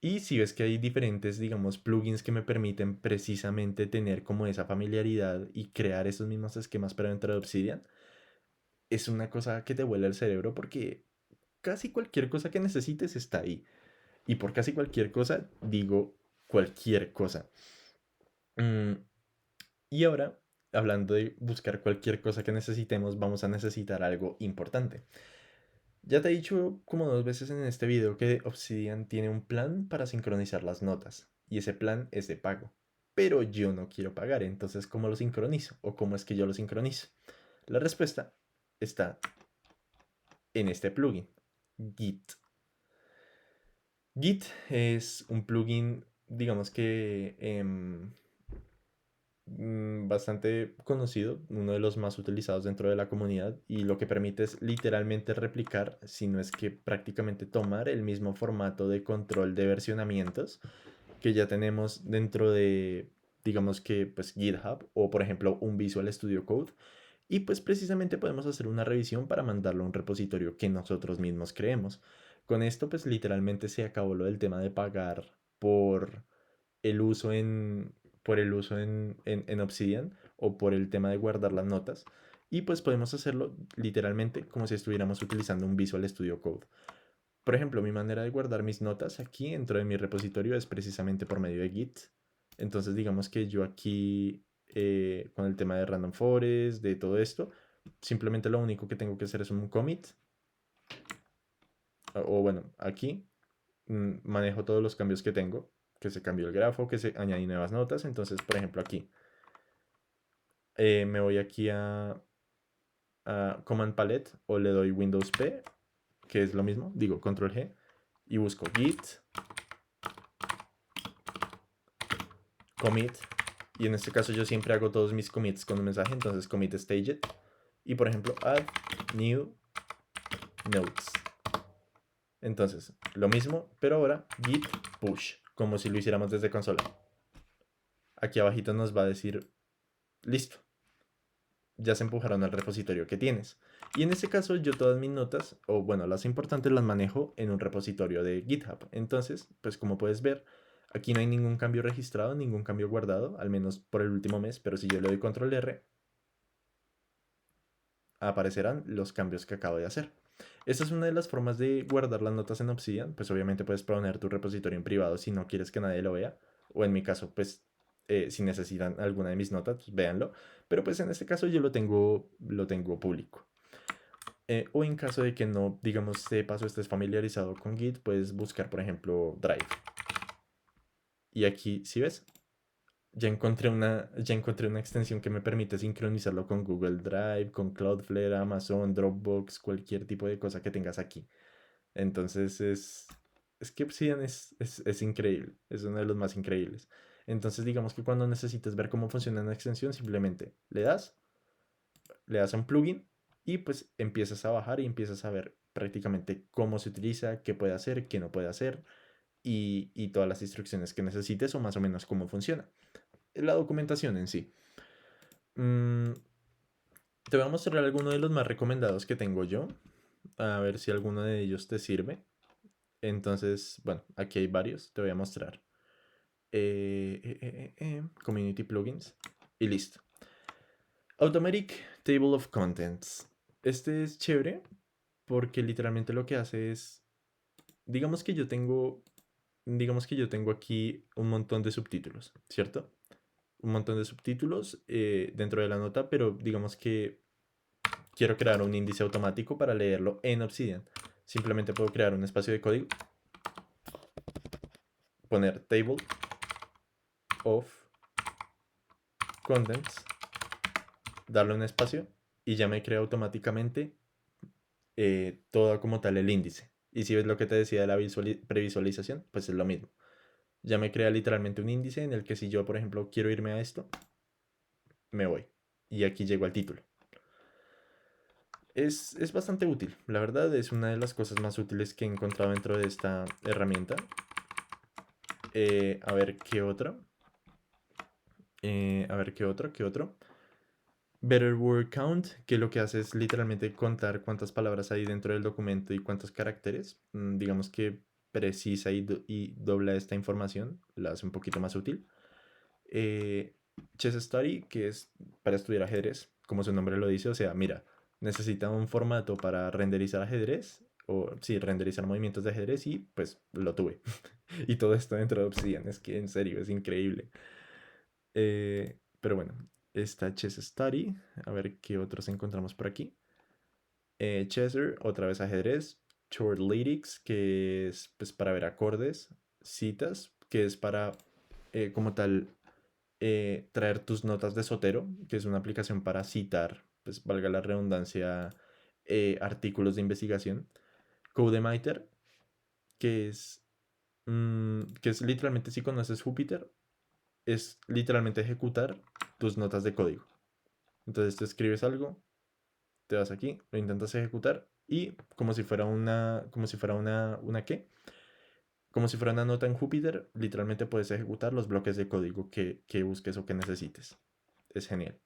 Y si ves que hay diferentes, digamos, plugins que me permiten precisamente tener como esa familiaridad y crear esos mismos esquemas pero dentro de Obsidian, es una cosa que te vuela el cerebro porque casi cualquier cosa que necesites está ahí. Y por casi cualquier cosa digo cualquier cosa. Mm, y ahora, hablando de buscar cualquier cosa que necesitemos, vamos a necesitar algo importante. Ya te he dicho como 2 veces en este video que Obsidian tiene un plan para sincronizar las notas. Y ese plan es de pago. Pero yo no quiero pagar, entonces ¿cómo lo sincronizo? ¿O cómo es que yo lo sincronizo? La respuesta está en este plugin, Git. Git es un plugin, digamos que bastante conocido, uno de los más utilizados dentro de la comunidad y lo que permite es literalmente replicar, si no es que prácticamente tomar el mismo formato de control de versionamientos que ya tenemos dentro de, digamos que pues GitHub o por ejemplo un Visual Studio Code y pues precisamente podemos hacer una revisión para mandarlo a un repositorio que nosotros mismos creemos. Con esto pues literalmente se acabó lo del tema de pagar por el uso en Obsidian o por el tema de guardar las notas. Y pues podemos hacerlo literalmente como si estuviéramos utilizando un Visual Studio Code. Por ejemplo, mi manera de guardar mis notas aquí dentro de mi repositorio es precisamente por medio de Git. Entonces digamos que yo aquí con el tema de Random Forest, de todo esto, simplemente lo único que tengo que hacer es un commit. O bueno, aquí manejo todos los cambios que tengo, que se cambió el grafo, que se añadí nuevas notas. Entonces, por ejemplo, aquí me voy aquí a Command Palette o le doy Windows P, que es lo mismo, digo Control G, y busco Git, commit, y en este caso yo siempre hago todos mis commits con un mensaje, entonces commit staged, y por ejemplo add new notes. Entonces, lo mismo, pero ahora git push, como si lo hiciéramos desde consola. Aquí abajito nos va a decir, listo, ya se empujaron al repositorio que tienes. Y en este caso yo todas mis notas, o bueno, las importantes las manejo en un repositorio de GitHub. Entonces, pues como puedes ver, aquí no hay ningún cambio registrado, ningún cambio guardado, al menos por el último mes, pero si yo le doy control R, aparecerán los cambios que acabo de hacer. Esta es una de las formas de guardar las notas en Obsidian, pues obviamente puedes poner tu repositorio en privado si no quieres que nadie lo vea, o en mi caso, pues si necesitan alguna de mis notas, pues véanlo, pero pues en este caso yo lo tengo público. O en caso de que no, digamos, de paso estés familiarizado con Git, puedes buscar, por ejemplo, Drive. Y aquí, si ves, ya encontré una extensión que me permite sincronizarlo con Google Drive, con Cloudflare, Amazon, Dropbox, cualquier tipo de cosa que tengas aquí. Entonces es que Obsidian es increíble, es uno de los más increíbles. Entonces digamos que cuando necesites ver cómo funciona una extensión, simplemente le das a un plugin y pues empiezas a bajar y empiezas a ver prácticamente cómo se utiliza, qué puede hacer, qué no puede hacer y todas las instrucciones que necesites o más o menos cómo funciona. La documentación en sí. Mm, te voy a mostrar algunos de los más recomendados que tengo yo. A ver si alguno de ellos te sirve. Entonces, bueno, aquí hay varios. Te voy a mostrar. Community plugins. Y listo. Automatic Table of Contents. Este es chévere porque literalmente lo que hace es, digamos que yo tengo, digamos que yo tengo aquí un montón de subtítulos, ¿cierto? Un montón de subtítulos dentro de la nota, pero digamos que quiero crear un índice automático para leerlo en Obsidian. Simplemente puedo crear un espacio de código, poner table of contents, darle un espacio y ya me crea automáticamente todo como tal el índice. Y si ves lo que te decía de la previsualización, pues es lo mismo. Ya me crea literalmente un índice en el que si yo, por ejemplo, quiero irme a esto, me voy. Y aquí llego al título. Es bastante útil, la verdad es una de las cosas más útiles que he encontrado dentro de esta herramienta. A ver qué otro. A ver qué otro. Better Word Count, que lo que hace es literalmente contar cuántas palabras hay dentro del documento y cuántos caracteres. Digamos que precisa y dobla esta información, la hace un poquito más útil. Eh, Chess Study, que es para estudiar ajedrez, como su nombre lo dice, o sea, mira, necesita un formato para renderizar ajedrez, o sí, renderizar movimientos de ajedrez y pues lo tuve. Y todo esto dentro de Obsidian, es que en serio, es increíble. Pero bueno, está Chess Study, a ver qué otros encontramos por aquí. Chesser, otra vez ajedrez. Short Lyrics, que es pues para ver acordes. Citas, que es para como tal traer tus notas de Sotero, que es una aplicación para citar, pues valga la redundancia, artículos de investigación. Codemiter, que es, que es literalmente, si conoces Jupyter, es literalmente ejecutar tus notas de código. Entonces tú escribes algo, te vas aquí, lo intentas ejecutar y como si fuera una ¿qué? Como si fuera una nota en Jupyter, literalmente puedes ejecutar los bloques de código que busques o que necesites. Es genial.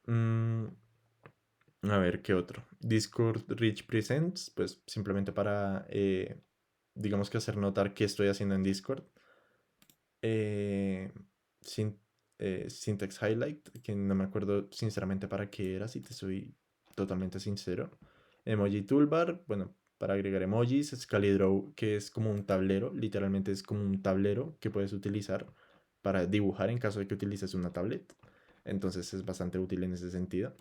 Mm, a ver, ¿qué otro? Discord Rich Presents, pues simplemente para, digamos que hacer notar qué estoy haciendo en Discord. Eh, Syn- Syntax Highlight, que no me acuerdo sinceramente para qué era, si te soy totalmente sincero. Emoji Toolbar, bueno, para agregar emojis. Scalidraw, que es como un tablero, literalmente es como un tablero que puedes utilizar para dibujar en caso de que utilices una tablet. Entonces es bastante útil en ese sentido.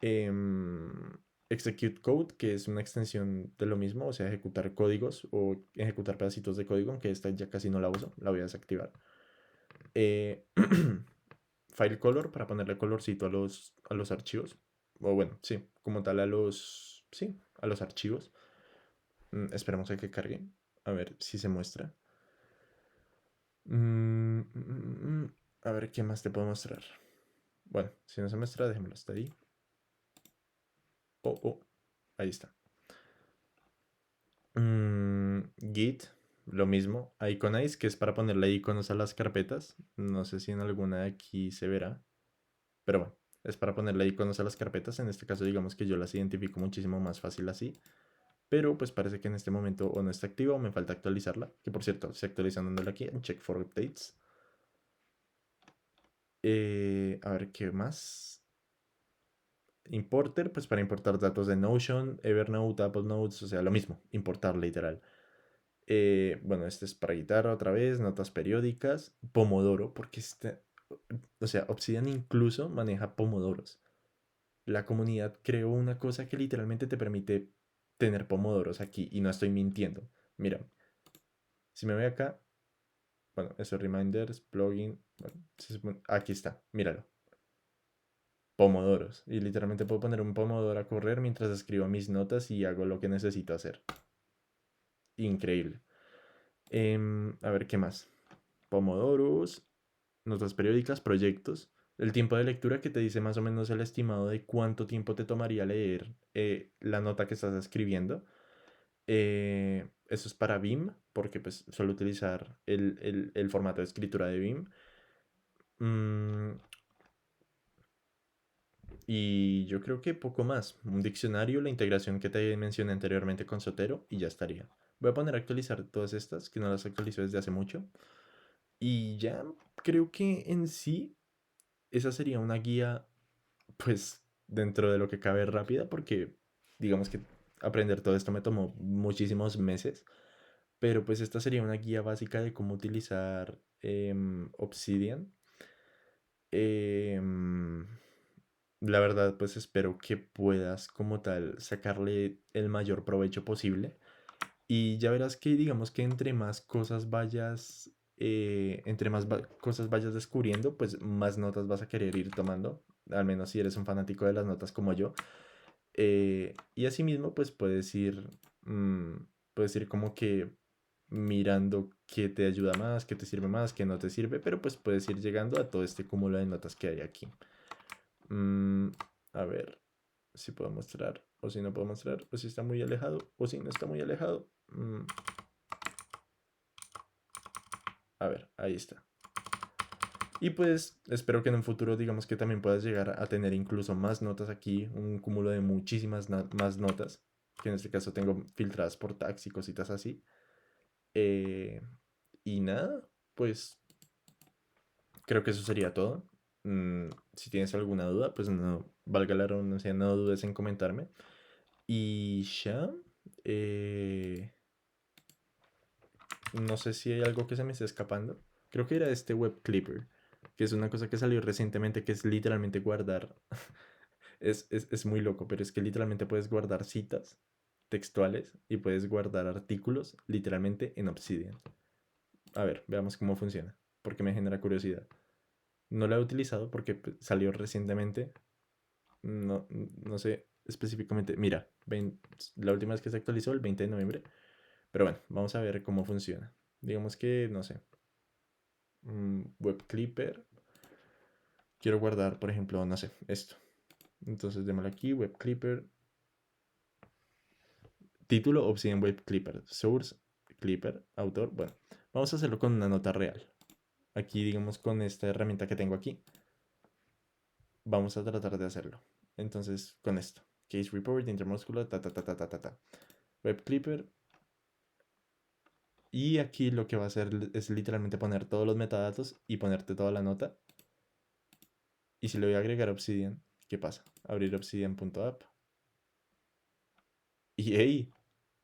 Em, Execute Code, que es una extensión de lo mismo, o sea, ejecutar códigos o ejecutar pedacitos de código, aunque esta ya casi no la uso, la voy a desactivar. Eh, File Color, para ponerle colorcito a los archivos. O bueno, sí, como tal sí, a los archivos. Esperemos a que cargue. A ver si se muestra. Mm, mm, mm, mm. A ver qué más te puedo mostrar. Bueno, si no se muestra, déjemelo hasta ahí. Oh, oh, ahí está. Git, lo mismo. Iconize, que es para ponerle iconos a las carpetas. No sé si en alguna de aquí se verá. Pero bueno, es para ponerle iconos a las carpetas. En este caso, digamos que yo las identifico muchísimo más fácil así. Pero pues parece que en este momento o no está activa o me falta actualizarla. Que por cierto, estoy actualizándola aquí en Check for Updates. A ver, ¿qué más? Importer, pues para importar datos de Notion, Evernote, Apple Notes, o sea, lo mismo, importar literal. Bueno, este es para guitarra otra vez, notas periódicas, Pomodoro, porque o sea, Obsidian incluso maneja pomodoros. La comunidad creó una cosa que literalmente te permite tener pomodoros aquí y no estoy mintiendo. Mira, si me voy acá, bueno, eso reminders, plugin, bueno, aquí está, míralo. Pomodoros. Y literalmente puedo poner un pomodoro a correr mientras escribo mis notas y hago lo que necesito hacer. Increíble. A ver, ¿qué más? Pomodoros, notas periódicas, proyectos. El tiempo de lectura que te dice más o menos el estimado de cuánto tiempo te tomaría leer la nota que estás escribiendo. Eso es para BIM, porque pues suelo utilizar el formato de escritura de BIM. Mm, y yo creo que poco más. Un diccionario, la integración que te mencioné anteriormente con Sotero y ya estaría. Voy a poner a actualizar todas estas, que no las actualizo desde hace mucho. Y ya creo que en sí esa sería una guía, pues dentro de lo que cabe rápida, porque digamos que aprender todo esto me tomó muchísimos meses. Pero pues esta sería una guía básica de cómo utilizar Obsidian. Em, la verdad, pues espero que puedas como tal sacarle el mayor provecho posible. Y ya verás que digamos que entre más cosas vayas, cosas vayas descubriendo, pues más notas vas a querer ir tomando. Al menos si eres un fanático de las notas como yo. Y asimismo, pues mm, puedes ir como que mirando qué te ayuda más, qué te sirve más, qué no te sirve, pero pues puedes ir llegando a todo este cúmulo de notas que hay aquí. Mm, a ver si puedo mostrar, o si no puedo mostrar, o si está muy alejado, o si no está muy alejado. A ver, ahí está. Y pues espero que en un futuro digamos que también puedas llegar a tener incluso más notas aquí, un cúmulo de muchísimas más notas. que en este caso tengo filtradas por tags y cositas así. Eh, y nada, pues creo que eso sería todo. Si tienes alguna duda, pues no, valga la redundancia, no dudes en comentarme. Y ya, eh, no sé si hay algo que se me esté escapando. Creo que era este Web Clipper, que es una cosa que salió recientemente, que es literalmente guardar. Es muy loco, pero es que literalmente puedes guardar citas textuales y puedes guardar artículos literalmente en Obsidian. A ver, veamos cómo funciona, porque me genera curiosidad. No la he utilizado porque pues, salió recientemente. No sé específicamente. Mira, la última vez que se actualizó, el 20 de noviembre. Pero bueno, vamos a ver cómo funciona. Digamos que, no sé, Web Clipper. Quiero guardar, por ejemplo, no sé, esto. Entonces démosle aquí, Web Clipper. Título, Obsidian Web Clipper. Source, Clipper. Autor, bueno. Vamos a hacerlo con una nota real. Aquí, digamos, con esta herramienta que tengo aquí. Vamos a tratar de hacerlo. Entonces, con esto. Case report, intermúsculo, ta, ta, ta, ta, ta, ta, ta. Web Clipper. Y aquí lo que va a hacer es literalmente poner todos los metadatos y ponerte toda la nota. Y si le voy a agregar Obsidian, ¿qué pasa? Abrir obsidian.app. Y hey,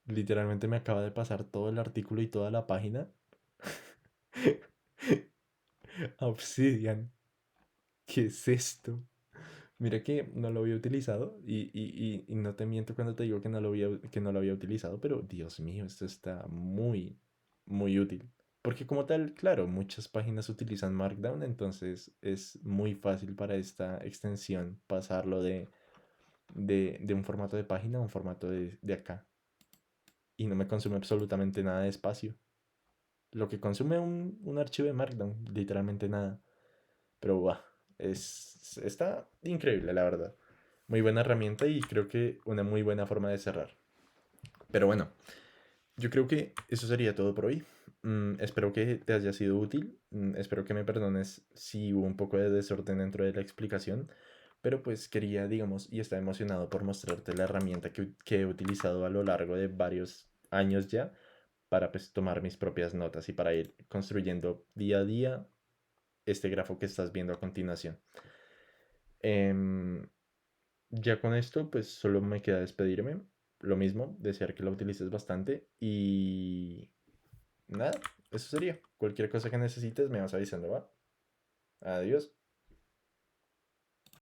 literalmente me acaba de pasar todo el artículo y toda la página a Obsidian. ¿Qué es esto? Mira que no lo había utilizado y no te miento cuando te digo que no lo había utilizado, pero Dios mío, esto está muy, muy útil. Porque como tal, claro, muchas páginas utilizan Markdown, entonces es muy fácil para esta extensión pasarlo de un formato de página a un formato de acá. Y no me consume absolutamente nada de espacio. Lo que consume un archivo de Markdown, literalmente nada. Pero buah, está increíble, la verdad. Muy buena herramienta y creo que una muy buena forma de cerrar. Pero bueno, yo creo que eso sería todo por hoy. Espero que te haya sido útil. Espero que me perdones si hubo un poco de desorden dentro de la explicación. Pero pues quería, digamos, y estaba emocionado por mostrarte la herramienta que he utilizado a lo largo de varios años ya para pues tomar mis propias notas y para ir construyendo día a día este grafo que estás viendo a continuación. Em, ya con esto, pues solo me queda despedirme. Lo mismo, desear que lo utilices bastante y nada, eso sería. Cualquier cosa que necesites me vas avisando, ¿va? Adiós.